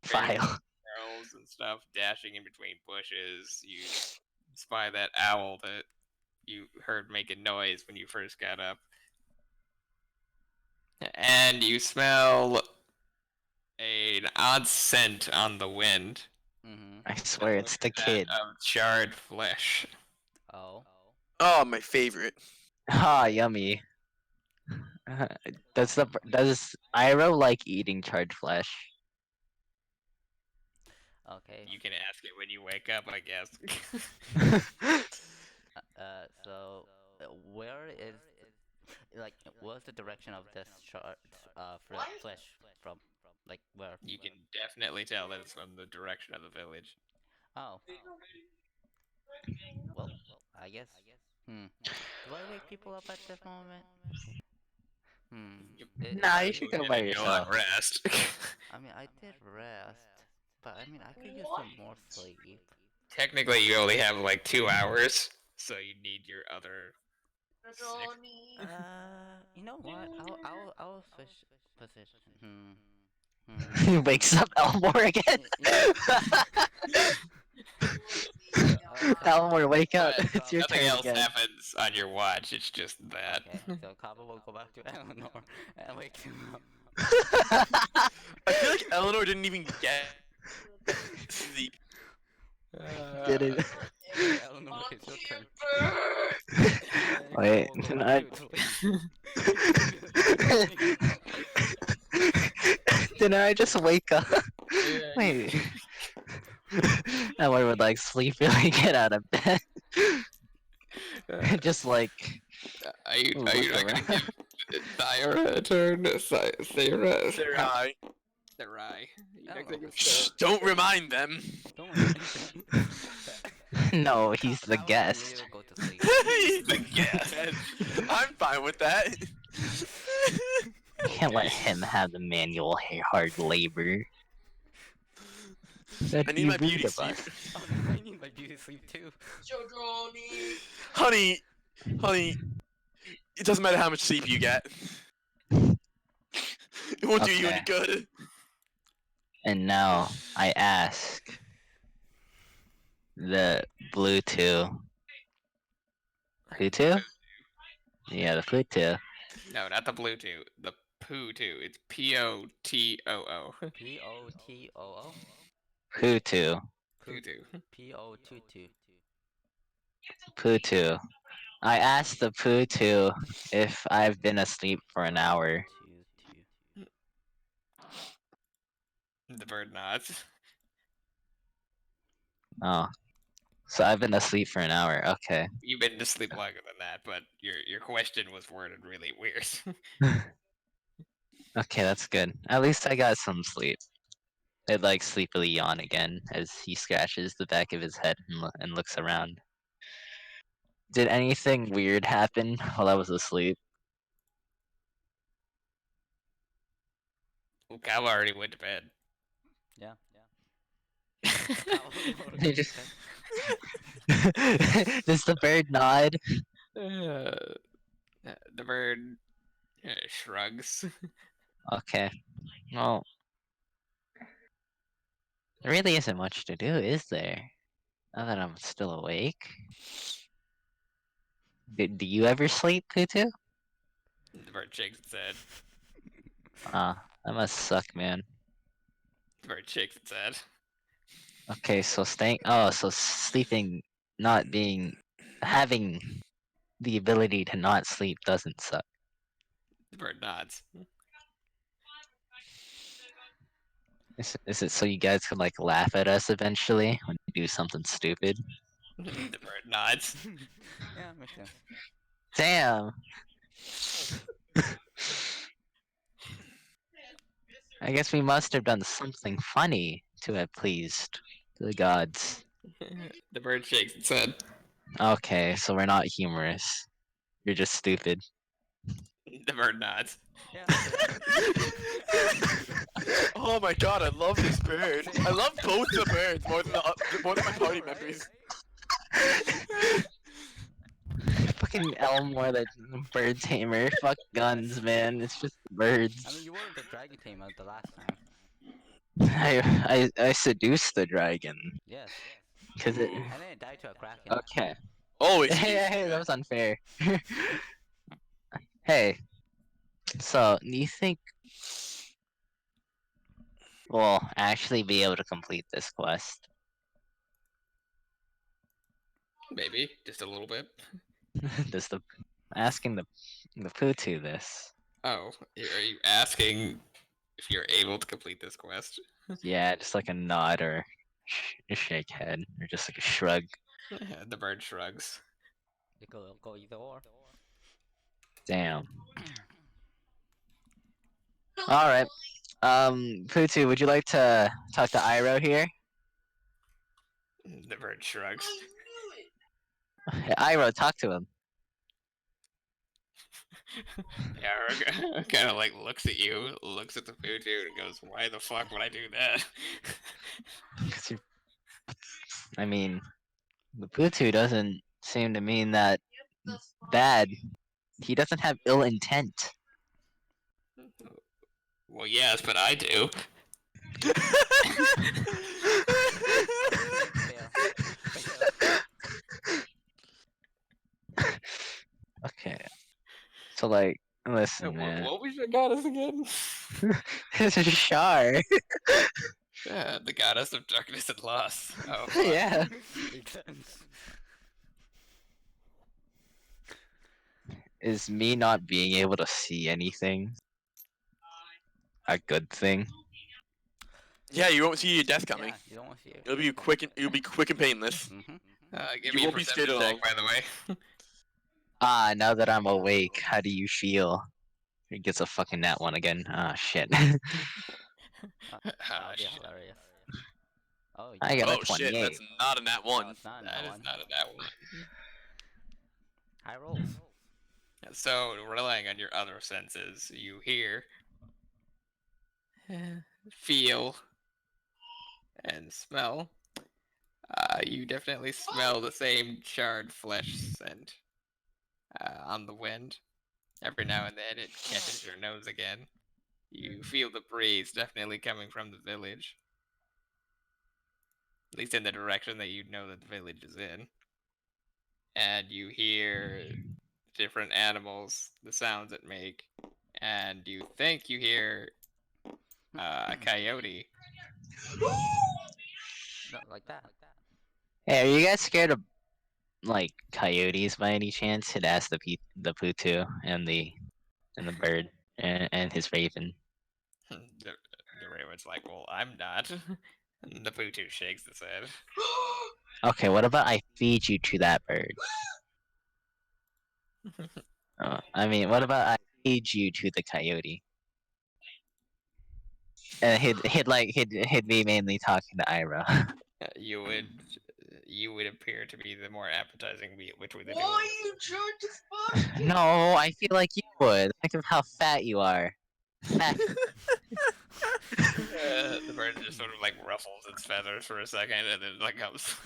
various File. squirrels and stuff dashing in between bushes. You spy that owl that you heard making noise when you first got up. And you smell an odd scent on the wind. Mm-hmm. I swear it's the That kid. of charred flesh. Oh. Oh, my favorite. Ah, yummy. Does Iroh like eating charred flesh? Okay. You can ask it when you wake up, I guess. So where is like what's the direction of this chart flesh from? Like where? You can definitely tell that it's from the direction of the village. Oh, well, I guess. Hmm. Do I wake people up at this moment? Hmm. Is Nah, there you any should way? go by Gonna go on yourself. rest. I mean, I did rest, but I mean, I could use some more sleep. Technically, you only have like 2 hours, so you need your other 6. You know what? I'll switch position. He wakes up Elmore again. You know. So, Elmore, wake up. But It's your nothing turn else again. happens on your watch. It's just that. okay, so Kaba will go back to Eleanor and wake him up. I feel like Eleanor didn't even get sleep. Did it? Okay, Eleanor, it's your turn. And Wait, Kaba will go can back I? to sleep. Didn't I just wake up? Yeah, Wait. Elmore would like sleepily get out of bed. Just like are you look not gonna around. give Thyra a turn? Thyra. Sarai. Sarai. You not Oh. gonna give Shh, don't remind them. Don't remind them. No, he's the Kaba will guest. immediately go to sleep. He's the guest. I'm fine with that. Can't let him have the manual hard labor. That'd I need be my rude beauty of sleep. us. Oh no, I need my beauty sleep too. Honey, it doesn't matter how much sleep you get. It won't do you any Okay. good. And now I ask the blue two. Who two? Yeah, the blue two. No, not the blue two. The poo two. It's Potoo. Potoo. Who two? Poo two. Po22. Poo two. I asked the poo two if I've been asleep for an hour. 2. The bird nods. Oh. So I've been asleep for an hour. Okay. You've been asleep longer than that, but your question was worded really weird. Okay, that's good. At least I got some sleep. I'd like sleepily yawn again as he scratches the back of his head and looks around. Did anything weird happen while I was asleep? Well, Kyle already went to bed. Yeah. They just does the bird nod? The bird shrugs. Okay. Well, there really isn't much to do, is there? Now that I'm still awake. Do you ever sleep, Tutu? The bird shakes its head. That must suck, man. The bird shakes its head. Okay, so so sleeping, not being, having the ability to not sleep doesn't suck. The bird nods. Is it so you guys can like laugh at us eventually when we do something stupid? The bird nods. Yeah, makes sense. Damn. I guess we must have done something funny to have pleased the gods. The bird shakes its head. Okay, so we're not humorous. You're just stupid. The bird nods. Yeah. Oh my god, I love this bird. I love both the birds more than more than my party Right? members. Fucking Elmore, the bird tamer. Fuck guns, man. It's just birds. I mean, you were the dragon tamer the last time. I seduced the dragon. Yes. Cause it. And then it died to a kraken. Okay. Always. Hey, that was unfair. Hey. So, do you think we'll actually be able to complete this quest? Maybe just a little bit. Does the asking the Putu this? Oh, are you asking if you're able to complete this quest? Yeah, just like a nod or shake head or just like a shrug. The bird shrugs. It could go either or. Damn. All right. Putu, would you like to talk to Iroh here? The bird shrugs. Iroh, talk to him. Arrow kind of like looks at you, looks at the Putu, and goes, "Why the fuck would I do that?" 'Cause I mean, the Putu doesn't seem to mean that bad. He doesn't have ill intent. Well, yes, but I do. Fail. Fail. Okay. So like, listen, What, man. what was your goddess again? This is Shar. Yeah, the goddess of darkness and loss. Oh, fuck. Yeah. Makes sense. Is me not being able to see anything a good thing? Yeah, you won't see your death coming. Yeah, you don't want to see it. It'll be quick and painless. Mm-hmm. Give You me a won't be scared perception at check, by the way. Ah, now that I'm awake, how do you feel? He gets a fucking nat one again. Ah, shit. That'll be shit. hilarious. Oh, I got a Oh shit, 28. that's not a nat No, one. it's not That that is one. not a that one. High rolls. So, relying on your other senses, you hear, feel, and smell. You definitely smell the same charred flesh scent on the wind. Every now and then it catches your nose again. You feel the breeze definitely coming from the village. At least in the direction that you know that the village is in. And you hear different animals, the sounds it make. And you think you hear a coyote. Not like that. Hey, are you guys scared of like coyotes by any chance? It asked the Putu and the bird and his raven. The raven's like, well, I'm not. And the Putu shakes his head. Okay, what about I feed you to that bird? I mean, what about I feed you to the coyote? And he'd be mainly talking to Iroh. You would appear to be the more appetizing meat, which would the two. Why are you trying to fuck me? No, I feel like you would. Think of how fat you are. Fat. The bird just sort of like ruffles its feathers for a second and then like comes.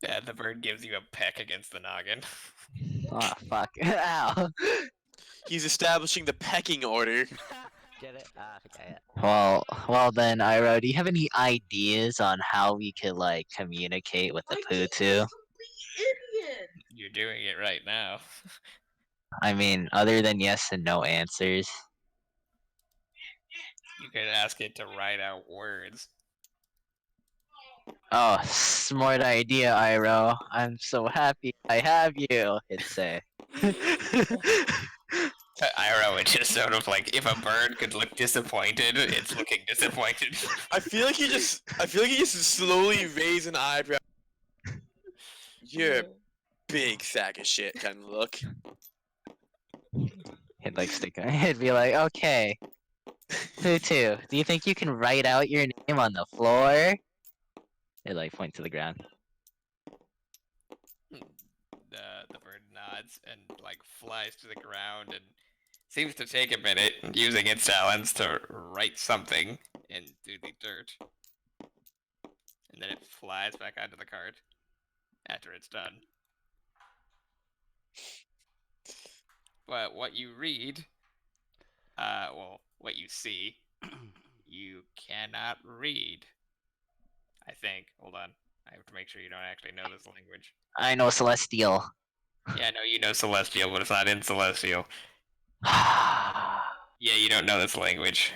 Yeah, the bird gives you a peck against the noggin. Oh fuck! Ow. He's establishing the pecking order. Get it? Ah, forget it. Well then, Iroh, do you have any ideas on how we could like communicate with the I think Putu? you're a complete idiot. You're doing it right now. I mean, other than yes and no answers. You could ask it to write out words. Oh, smart idea, Iroh. I'm so happy I have you. It'd say. Iroh would just sort of like, if a bird could look disappointed, it's looking disappointed. I feel like he just slowly raise an eyebrow. You're a big sack of shit kind of look. He'd like stick. He'd be like, okay, Putu, do you think you can write out your name on the floor? He'd like point to the ground. The bird nods and like flies to the ground and seems to take a minute using its talons to write something into the dirt. And then it flies back onto the cart after it's done. But what you read, what you see, you cannot read. I think. Hold on. I have to make sure you don't actually know this language. I know Celestial. Yeah, no, you know Celestial, but it's not in Celestial. Yeah, you don't know this language.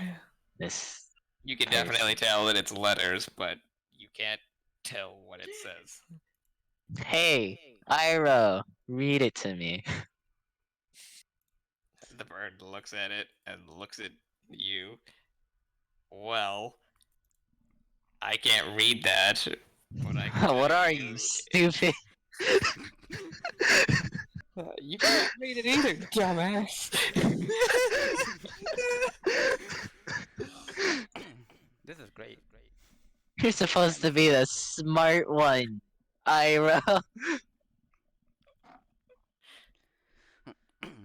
This. You can Crazy. definitely tell that it's letters, but you can't tell what it says. Hey, Iroh, read it to me. The bird looks at it and looks at you. Well, I can't read that, but I can What tell are you, stupid? You can't read it either, dumbass. This is great. You're supposed to be the smart one, Ira.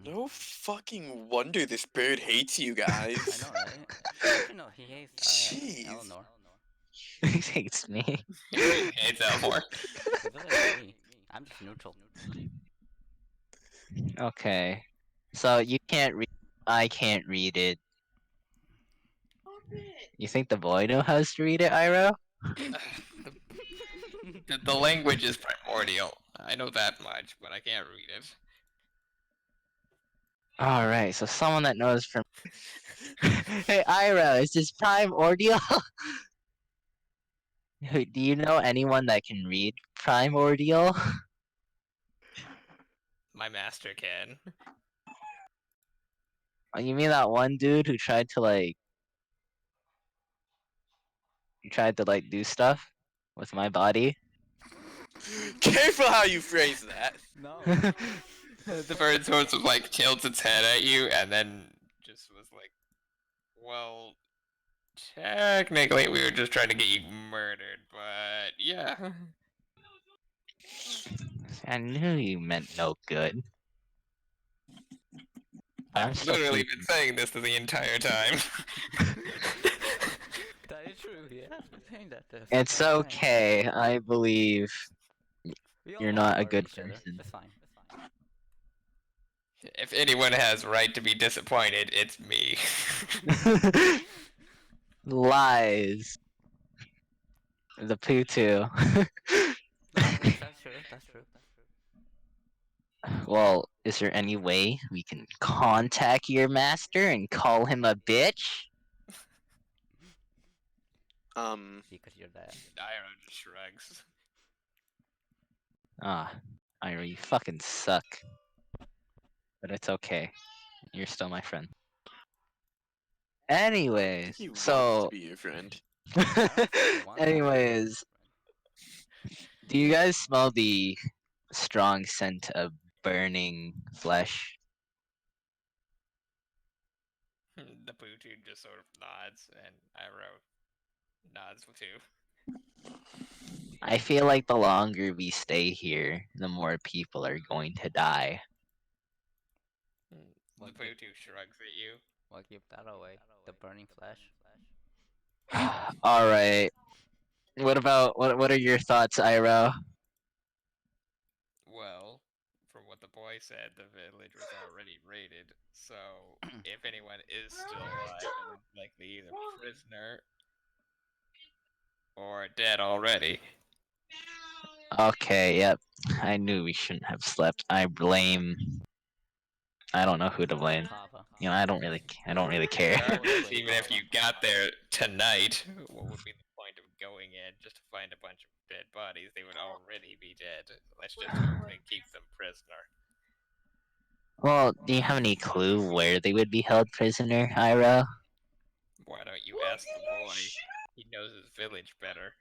No fucking wonder this bird hates you I guys. know, right? Actually, no, he hates Jeez. Eleanor. He hates me. It's Elmore. He doesn't hate me. I'm just neutral. Okay. So you can't read. I can't read it. Stop it. You think the boy knows how to read it, Iro? The language is primordial. I know that much, but I can't read it. Alright, so someone that knows from. Hey, Ira, is this primordial? Do you know anyone that can read primordial? My master can. Oh, you mean that one dude who tried to like. He tried to like do stuff with my body? Careful how you phrase that. No. The bird sort of like tilts its head at you and then just was like, well, technically we were just trying to get you murdered, but yeah. I knew you meant no good. I'm I've still literally keeping- been saying this the entire time. That is true. He has been saying that. It's okay. I believe We all you're know not a about good each other. person. It's fine. If anyone has right to be disappointed, it's me. Lies. The poo too. No, that's true. That's true. Well, is there any way we can contact your master and call him a bitch? Because you're that. Ira just shrugs. Ah, Ira, you fucking suck. But it's okay. You're still my friend. Anyways, He wants so to be your friend. anyways, do you guys smell the strong scent of burning flesh? The Bluetooth just sort of nods, and Ira nods too. I feel like the longer we stay here, the more people are going to die. The Bluetooth shrugs at you. Well, give that away. The burning flesh. All right. What are your thoughts, Iro? Well, from what the boy said, the village was already raided, so if anyone is still alive, they're likely either prisoner or dead already. Okay, yep. I knew we shouldn't have slept. I don't know who to blame. Papa. You know, I don't really care. Regardless, even if you got there tonight, what would be the point of going in just to find a bunch of dead bodies? They would already be dead. Let's just hope they keep them prisoner. Well, do you have any clue where they would be held prisoner, Iro? Why don't you ask the boy? He knows his village better.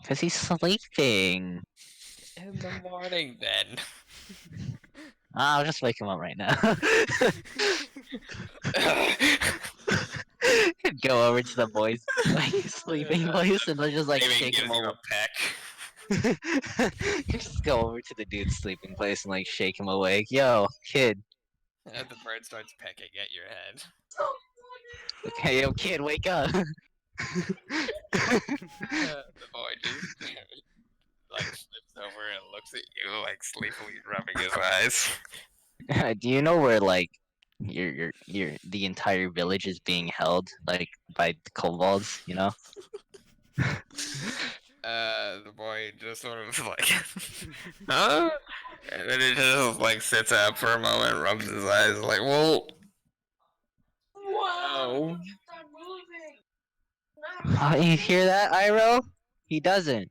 Cause he's sleeping. In the morning, then. I'll just wake him up right now. Go over to the boy's like sleeping place and just like Maybe he shake gives him you awake. a peck. Just go over to the dude's sleeping place and like shake him awake. Yo, kid. And the bird starts pecking at your head. Okay, yo, kid, wake up. The boy just like slips over and looks at you, like sleepily rubbing his eyes. Do you know where like your the entire village is being held like by the kobolds? You know. The boy just sort of like, huh? And then he just like sits up for a moment, rubs his eyes, like, well, Wow. no. Stop moving. Oh, you hear that, Iro? He doesn't.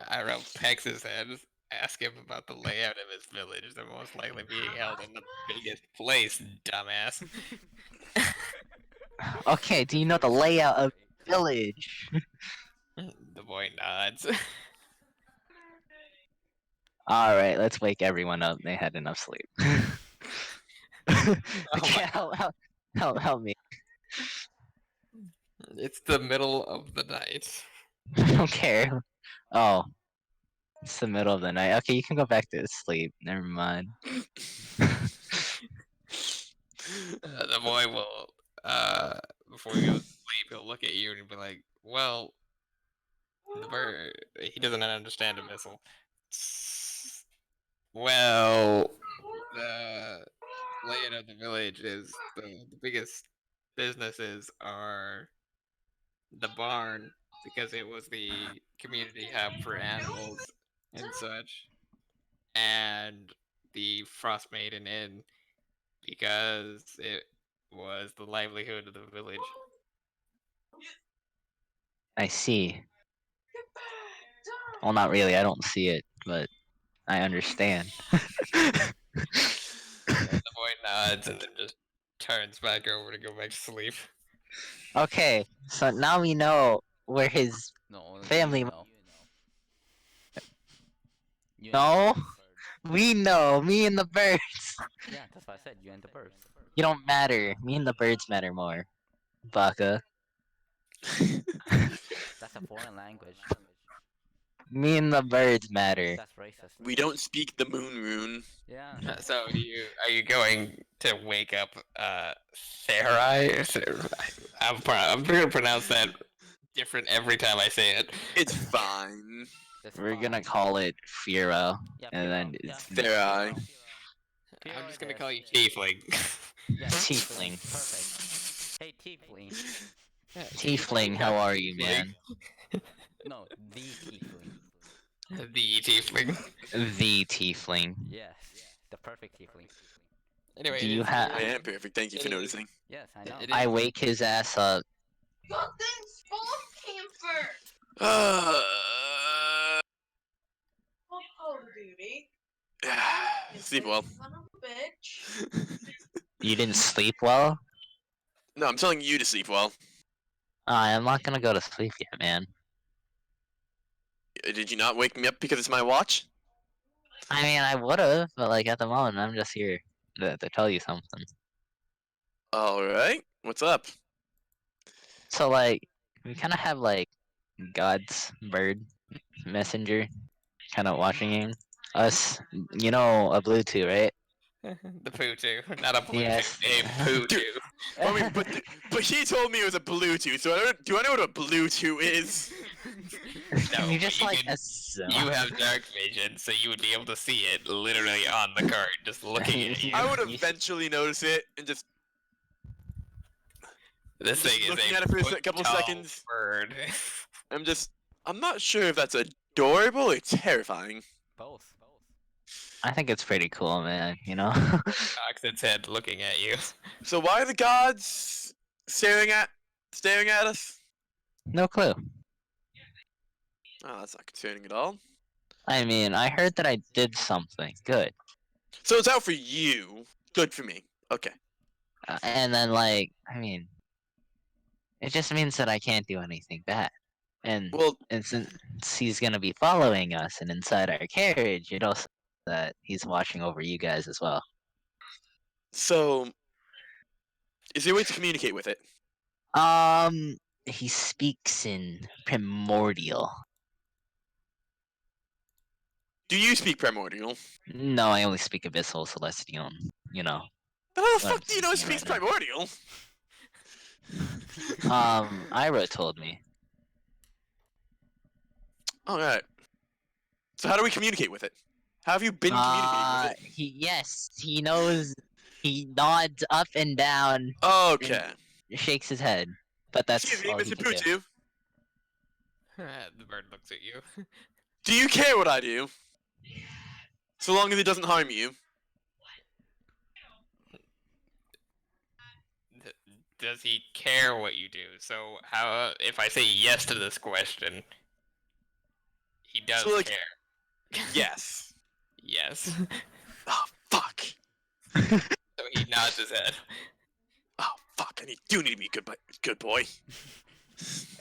Ira pecks his head Ask him about the layout of his village. They're most likely being held in the biggest place, dumbass. Okay, do you know the layout of the village? The boy nods. Alright, let's wake everyone up. They had enough sleep. Okay, help me. It's the middle of the night. I don't care. Oh, it's the middle of the night. Okay, you can go back to sleep. Never mind. The boy will, before he goes to sleep, he'll look at you and be like, well, the bird, he doesn't understand a missile. Well, the layout of the village is the biggest businesses are the barn, because it was the community hub for animals and such, and the Frost Maiden Inn, because it was the livelihood of the village. I see. Well, not really. I don't see it, but I understand. And the boy nods and then just turns back over to go back to sleep. Okay, so now we know where his No, only Family you know. You and the No. birds. We know. Me and the birds. Yeah, that's what I said. You and the birds. You don't matter. Me and the birds matter more. Baka. That's a foreign language. Me and the birds matter. That's racist. We don't speak the moon rune. Yeah. So are you going to wake up Sarai? I'm gonna pronounce that different every time I say it. It's fine. That's We're gonna fine. call it Firo. Yeah, and Firo. then Yeah, it's Sarai. Firo I'm just gonna it call is. you Tiefling. Yeah, Tiefling. Perfect. Hey, Tiefling. Tiefling, how are you, man? No, the Tiefling. The Tiefling. The Tiefling. Yes, the perfect Tiefling. Anyway, Do it you is- ha- I am perfect. Thank you for It is- noticing. Yes, I know. It is- I wake his ass up. God dang spawn camper! Uh, Fuck Call of Duty. Sleep well. Son of a bitch. You didn't sleep well? No, I'm telling you to sleep well. I'm not gonna go to sleep yet, man. Did you not wake me up because it's my watch? I mean, I would've, but like at the moment, I'm just here to tell you something. Alright. What's up? So like, we kind of have like God's bird messenger, kind of watching us. You know, a Bluetooth, right? the Pootu, not a Bluetooth, Yes. a Pootu. I mean, but he told me it was a Bluetooth, so do I know what a Bluetooth is? No, you but just you like can- assume. You have dark vision, so you would be able to see it literally on the card, just looking at you. I would You- eventually notice it and just This just thing is looking a at it for a foot couple tall seconds. bird. I'm not sure if that's adorable or terrifying. Both. I think it's pretty cool, man. You know. Cocks its head looking at you. So why are the gods staring at us? No clue. Oh, that's not concerning at all. I mean, I heard that I did something good, So it's out for you. Good for me. Okay. and then like, I mean, it just means that I can't do anything bad. Well, And since he's gonna be following us and inside our carriage, it also that he's watching over you guys as well. so is there a way to communicate with it? He speaks in primordial. Do you speak primordial? No, I only speak abyssal celestial. You know. How the What fuck I'm do you know it speaking speaks right now. primordial? Ira told me. Alright. So how do we communicate with it? How have you been communicating with it? He knows. He nods up and down, Okay. shakes his head, but that's Excuse me, all he Mr. can do. Putu. The bird looks at you. Do you care what I do? So long as it doesn't harm you. Does he care what you do? So how if I say yes to this question, he does So, like, care. Yes. Yes. Oh, fuck. So he nods his head. Oh, fuck. Do need to be a good boy.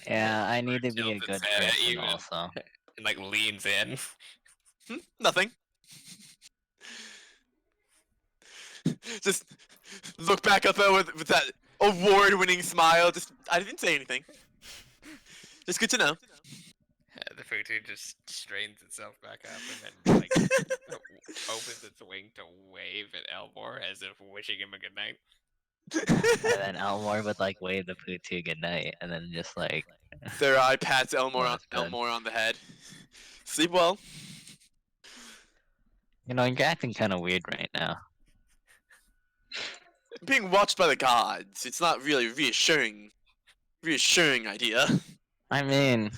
Yeah, I need to be Tilts a its good head at person you also. and like leans in. Nothing. Just look back up with that award-winning smile. I didn't say anything. Just good to know. The Futu just strains itself back up and then like opens its wing to wave at Elmore as if wishing him a good night. And then Elmore would like wave the Pooh goodnight, and then just like Their eye pats Elmore Oh, that's good. on the head. Sleep well. you know, you're acting kind of weird right now. Being watched by the gods. It's not really reassuring idea. I mean,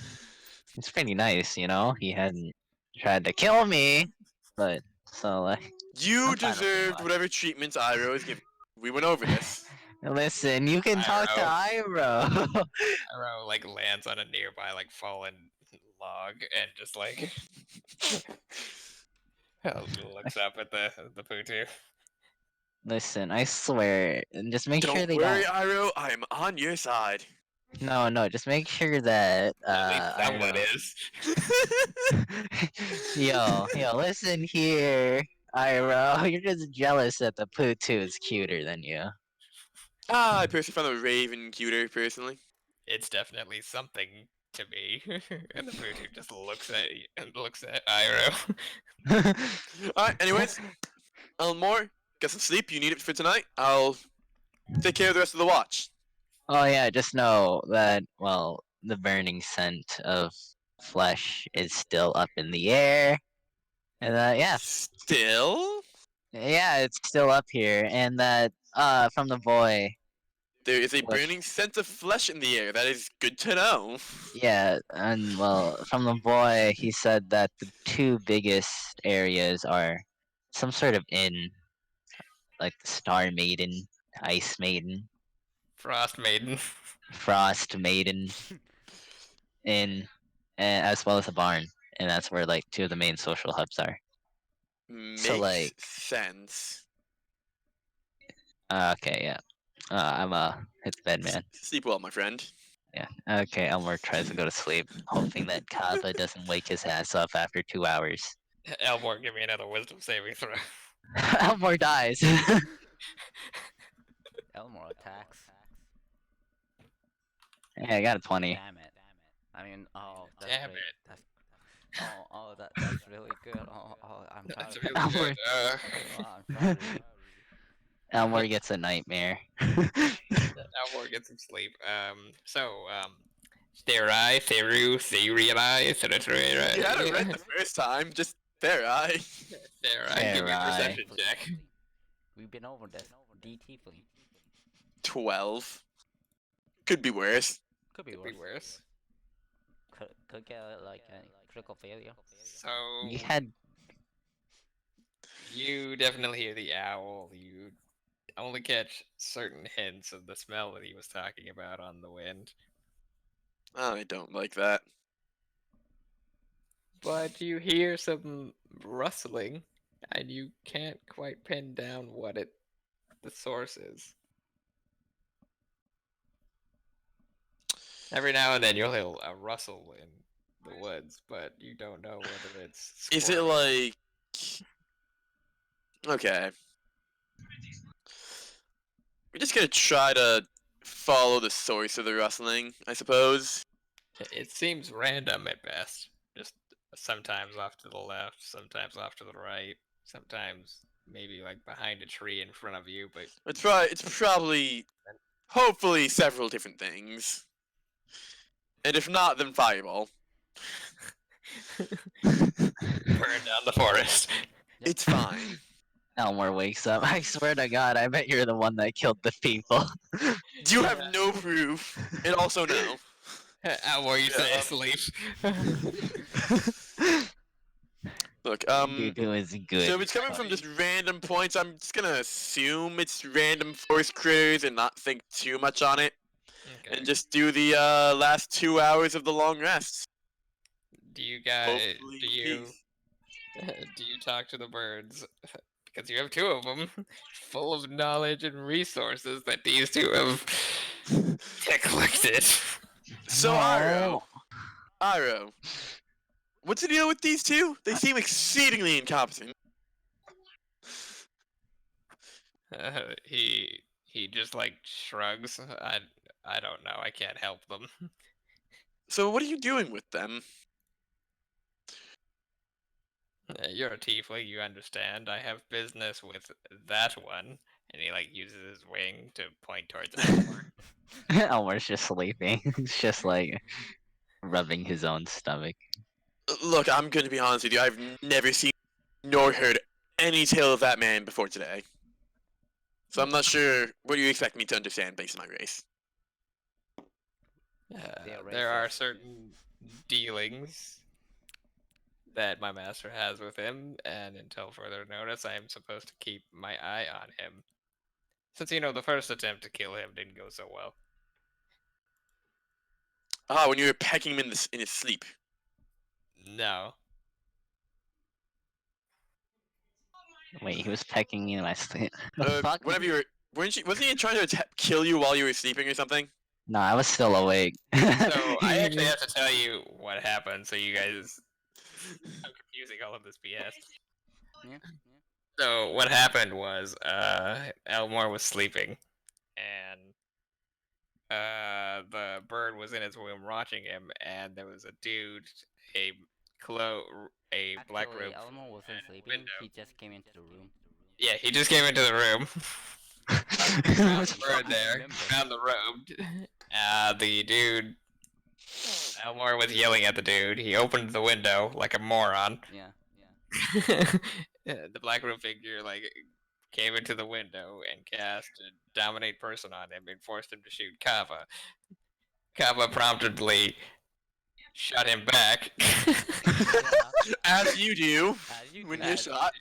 it's pretty nice, you know. He hadn't tried to kill me, but so like, You I'm fine with being deserved watched. whatever treatment Iroh is giving. We went over this. Listen, you can talk to Iroh. Arrow like lands on a nearby like fallen log and just like looks up at the Futu. Listen, I swear, and just make sure Don't they worry, don't. Iroh. I am on your side. No, just make sure that At least someone Iroh. is. yo, listen here, Iroh. You're just jealous that the Pooh is cuter than you. I personally found the Raven cuter, personally. It's definitely something to me. And the Futu just looks at Iroh. Alright, anyways. Elmore, get some sleep. You need it for tonight. I'll take care of the rest of the watch. Oh yeah, just know that the burning scent of flesh is still up in the air, and yeah, Still? it's still up here, and that from the boy, There is a Flesh. burning scent of flesh in the air. That is good to know. yeah, and from the boy, he said that the two biggest areas are some sort of inn, like the Star Maiden, Ice Maiden, Frost Maiden. Frost Maiden inn, and as well as a barn, and that's where like two of the main social hubs are. Makes So, like- sense. Okay, yeah. I'm hit the bed, man. Sleep well, my friend. Yeah. Okay, Elmore tries to go to sleep, hoping that Kappa doesn't wake his ass up after 2 hours. Elmore, give me another wisdom saving throw. Elmore dies. Elmore attacks. Yeah, I got a 20. Damn it. I mean, oh, that's Damn great. it. That's, that's really good. I'm proud That's of really you. Elmore. good. Oh, I'm proud of you. Elmore gets a nightmare. Elmore get some sleep. Therai, Theru, Thereai, Therai. You had it right the first time. Just there, Therai, give me a Therai. perception check. We've been over this. DT-fully. 12. Could be worse. Could be Could worse. be worse. Could get like a critical failure. So You had you definitely hear the owl. You only catch certain hints of the smell that he was talking about on the wind. I don't like that. But you hear some rustling, and you can't quite pin down what the source is. Every now and then you'll hear a rustle in the woods, but you don't know whether it's. Is it squirrels. like... Okay. We're just gonna try to follow the source of the rustling, I suppose. It seems random at best. Just sometimes off to the left, sometimes off to the right, sometimes maybe like behind a tree in front of you, but It's probably, hopefully, several different things. And if not, then fireball. burn down the forest. It's fine. Elmore wakes up. I swear to God, I bet you're the one that killed the people. You have no proof, and also no. Elmore, you say Yeah. asleep. Look, Dude is good. so if it's coming from just random points, I'm just gonna assume it's random forest critters and not think too much on it. Okay. And just do the last 2 hours of the long rest. Do you guys? Hopefully Do you? peace. Do you talk to the birds? Because you have two of them, full of knowledge and resources that these two have collected. So Aro, what's the deal with these two? They seem exceedingly incompetent. He just like shrugs. I don't know. I can't help them. So what are you doing with them? You're a tiefling, you understand. I have business with that one, and he like uses his wing to point towards Elmore. Elmer's just sleeping. He's just like rubbing his own stomach. Look, I'm gonna be honest with you. I've never seen nor heard any tale of that man before today. So I'm not sure what you expect me to understand based on my race. There are racist. certain dealings that my master has with him, and until further notice, I am supposed to keep my eye on him. Since the first attempt to kill him didn't go so well. Ah, when you were pecking him in his sleep. No. Wait, he was pecking me in my sleep. The fuck? Whenever you were, wasn't he trying to kill you while you were sleeping or something? No, I was still awake. So I actually have to tell you what happened, so you guys. I'm confusing all of this BS. Yeah. So what happened was, Elmore was sleeping, and the bird was in his room watching him, and there was a dude, a black Actually, robe. Elmo wasn't and a sleeping. window. He just came into the room. Yeah, he just came into the room. Found the bird there. remember. Found the robe. The dude. Elmore was yelling at the dude. He opened the window like a moron. Yeah. The black robe figure like came into the window and cast a dominate person on him and forced him to shoot Kava. Kava promptly shot him back. As you do As you when do. you're As you shot.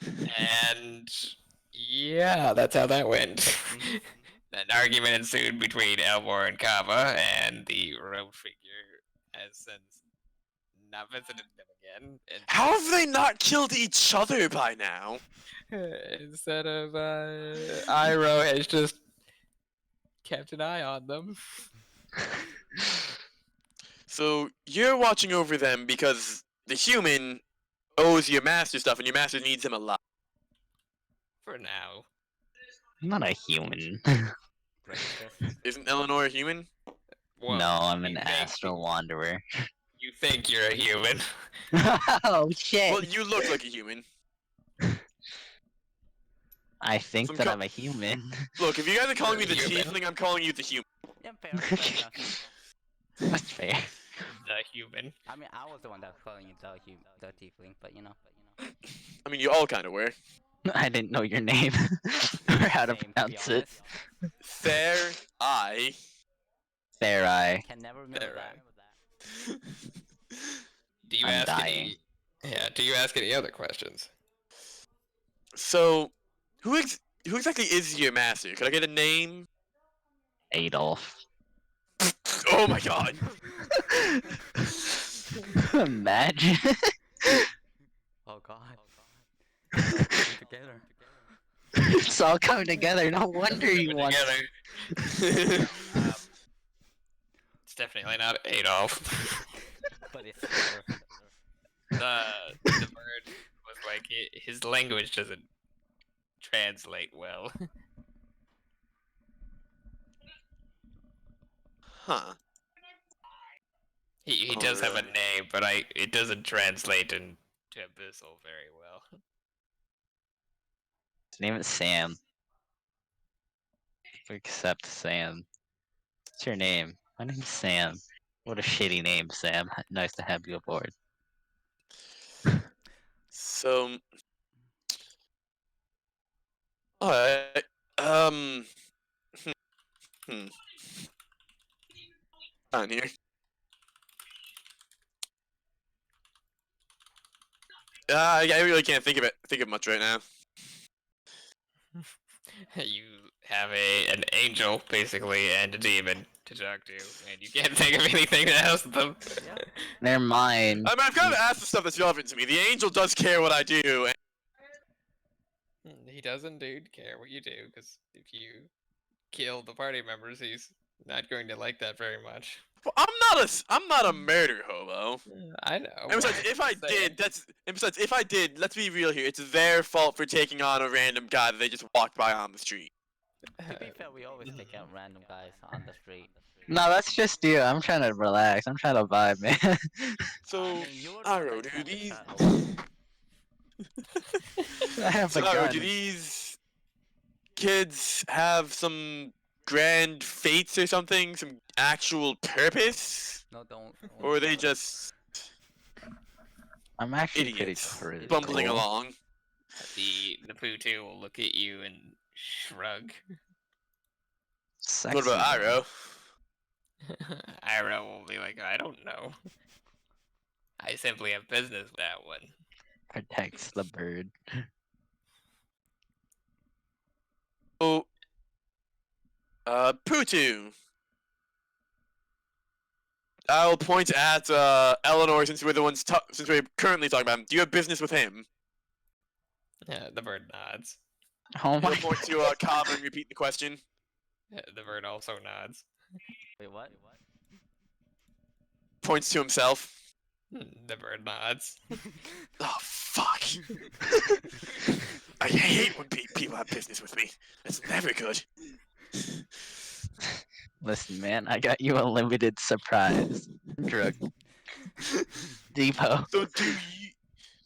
do. And yeah, that's how that went. An argument ensued between Elmore and Kava, and the robe figure has since not visited them again. And How have they not killed each other by now? instead of Iroh has just kept an eye on them. So you're watching over them because the human owes your master stuff, and your master needs him alive. For now. I'm not a human. Racist. Isn't Eleanor a human? Well, No, I'm an you think- astral wanderer. You think you're a human. Oh shit! Well, you look like a human. I think Some that co- I'm a human. Look, if you guys are calling me the Human. tiefling, I'm calling you the human. Yeah, fair enough. That's fair. The human. I mean, I was the one that was calling you the tiefling, but you know. I mean, you all kind of were. I didn't know your name or how to Same, be pronounce it. honest. Fair eye. Fair eye. Can never remember There, that. Do you I'm ask dying. do you ask any other questions? So, who exactly is your master? Could I get a name? Adolf. Oh my god. Imagine. Oh god. Coming together. It's all coming together. No wonder you want. Together. It's definitely not Adolf. But it's better. The bird was like his language doesn't translate well. Huh. He Oh, does have a really? name, but it doesn't translate into Abyssal very well. His name is Sam. Except Sam. What's your name? My name's Sam. What a shitty name, Sam. Nice to have you aboard. So, alright. On here. I really can't think of much right now. You have an angel basically and a demon to talk to, and you can't think of anything to ask them. Yeah. Never mind. I mean, I've got to ask the stuff that's relevant to me. The angel does care what I do, and He doesn't, dude, care what you do, because if you kill the party members, he's not going to like that very much. well, I'm not a murder hobo. I know. And besides, but if I I'm saying. did, if I did, let's be real here. It's their fault for taking on a random guy that they just walked by on the street. To be fair, we always take out random guys on the street. No, that's just you. I'm trying to relax. I'm trying to vibe, man. So, I mean, you were Aro, like do on the these? channel. I have a So, Aro, do gun. these kids have some grand fates or something? Some actual purpose? No, don't. Or are they just I'm actually idiots pretty bumbling cool. along? The Pooh will look at you and shrug. Sexy. What about though. Iro? Ira will be like, I don't know. I simply have business with that one. Protects the bird. Oh, Putu. I'll point at Eleanor since we're the ones since we're currently talking about him. Do you have business with him? The bird nods. Oh He'll my. point to Kava and repeat the question. The bird also nods. Wait, what? Points to himself. The bird nods. Oh fuck! I hate when people have business with me. That's never good. Listen, man, I got you a limited surprise. Drug depot. So do you?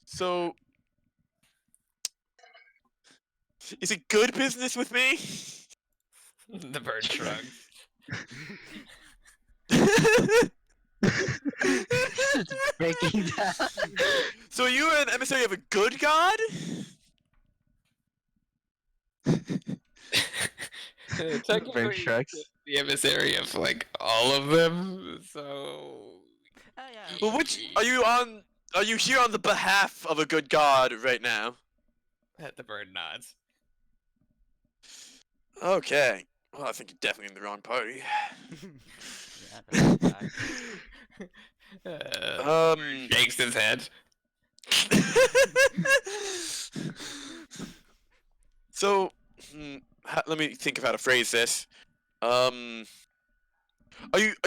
So is it good business with me? The bird shrugs. It's breaking down. So you're an emissary of a good god? Technically, shrugs. the emissary of like all of them. So Oh yeah. Well, which are you on? Are you here on the behalf of a good god right now? the bird nods. Okay. Well, I think you're definitely in the wrong party. Yeah, that's a fact. Shakes his head. So, let me think of how to phrase this. Are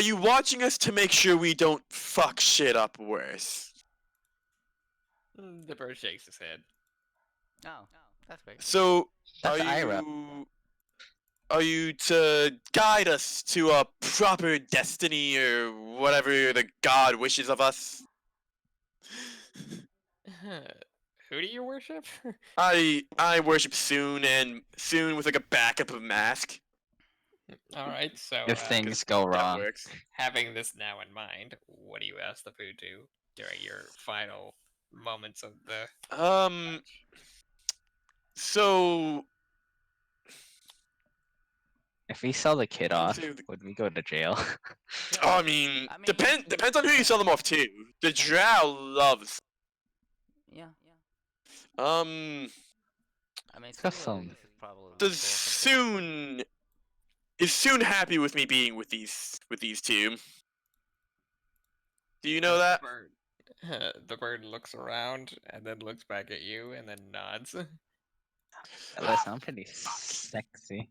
you watching us to make sure we don't fuck shit up worse? The bird shakes his head. Oh, that's great. So, That's are Ira. are you to guide us to a proper destiny or whatever the god wishes of us? Who do you worship? I worship Soon, and Soon with like a backup of mask. All right, so If things go That wrong. works. having this now in mind, what do you ask the food to during your final moments of the? So If we sell the kid Let's off, do the- would we go to jail? I mean, I mean- depends on who you sell them off to. The drow loves. Yeah. Um, I mean, Got some some- of this is probably does legal. Soon is Soon happy with me being with these two? Do you know that? The bird looks around and then looks back at you and then nods. Listen, I'm pretty sexy.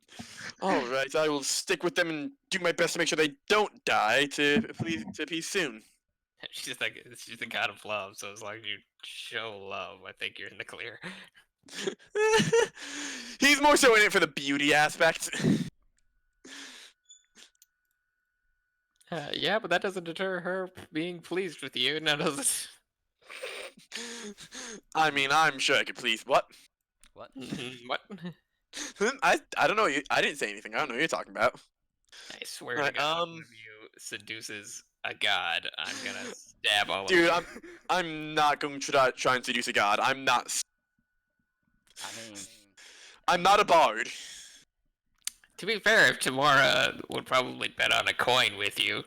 All right, I will stick with them and do my best to make sure they don't die to please Soon. She's the god of love, so as long as you show love, I think you're in the clear. He's more so in it for the beauty aspect. Yeah, but that doesn't deter her being pleased with you. No, does it? I mean, I'm sure I could please. What? What? What? I don't know. I didn't say anything. I don't know what you're talking about. I swear Right, to God, if one of you seduces a god, I'm gonna stab all Dude, of you. I'm not going to try and seduce a god. I mean, I'm not a bard. To be fair, if Tamara would probably bet on a coin with you,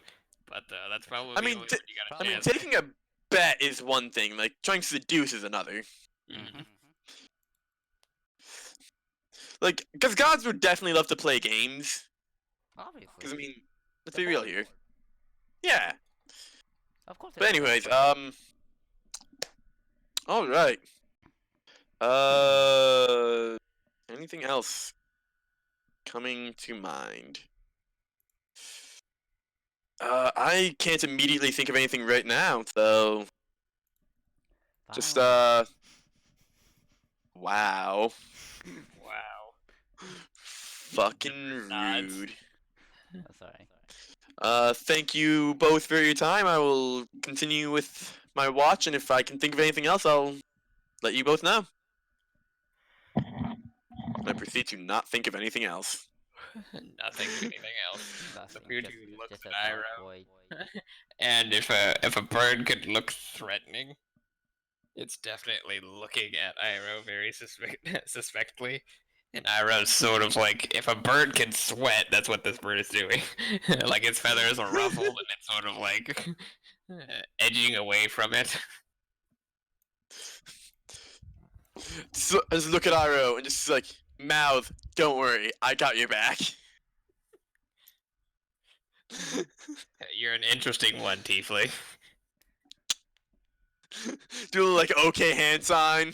but that's probably I mean, the only t- one you got I a mean, chance. taking a bet is one thing. Like trying to seduce is another. Mhm. Like, because gods would definitely love to play games. obviously. Because I mean, let's The be real board. here. Yeah. Of course. But it's a anyways, board. all right. Anything else coming to mind? I can't immediately think of anything right now, so just Fine. wow. Wow. Fucking Nods. rude. Oh, sorry. Thank you both for your time. I will continue with my watch, and if I can think of anything else, I'll let you both know. I proceed to not think of anything else. Nothing, anything else. Nothing. Appear Just, to look just at a dark Iroh. void. And if a bird could look threatening, it's definitely looking at Iroh very suspectly. And Iroh's sort of like, if a bird can sweat, that's what this bird is doing. Like its feathers are ruffled and it's sort of like edging away from it. So, just look at Iroh and just like mouth. Don't worry, I got your back. You're an interesting one, Tiefling. Do a little, like okay hand sign.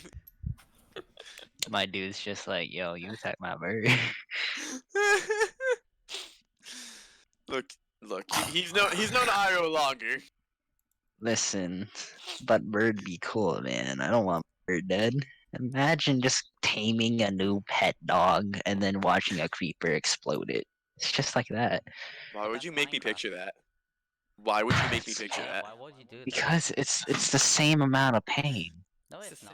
My dude's just like, yo, you attack my bird. Look, he's known Iroh longer. Listen, but bird be cool, man. I don't want bird dead. Imagine just taming a new pet dog and then watching a creeper explode it. It's just like that. Why would That's you make me Minecraft. picture that? Why would you make me picture that? Why would you do that? Because it's the same amount of pain. No, it's not.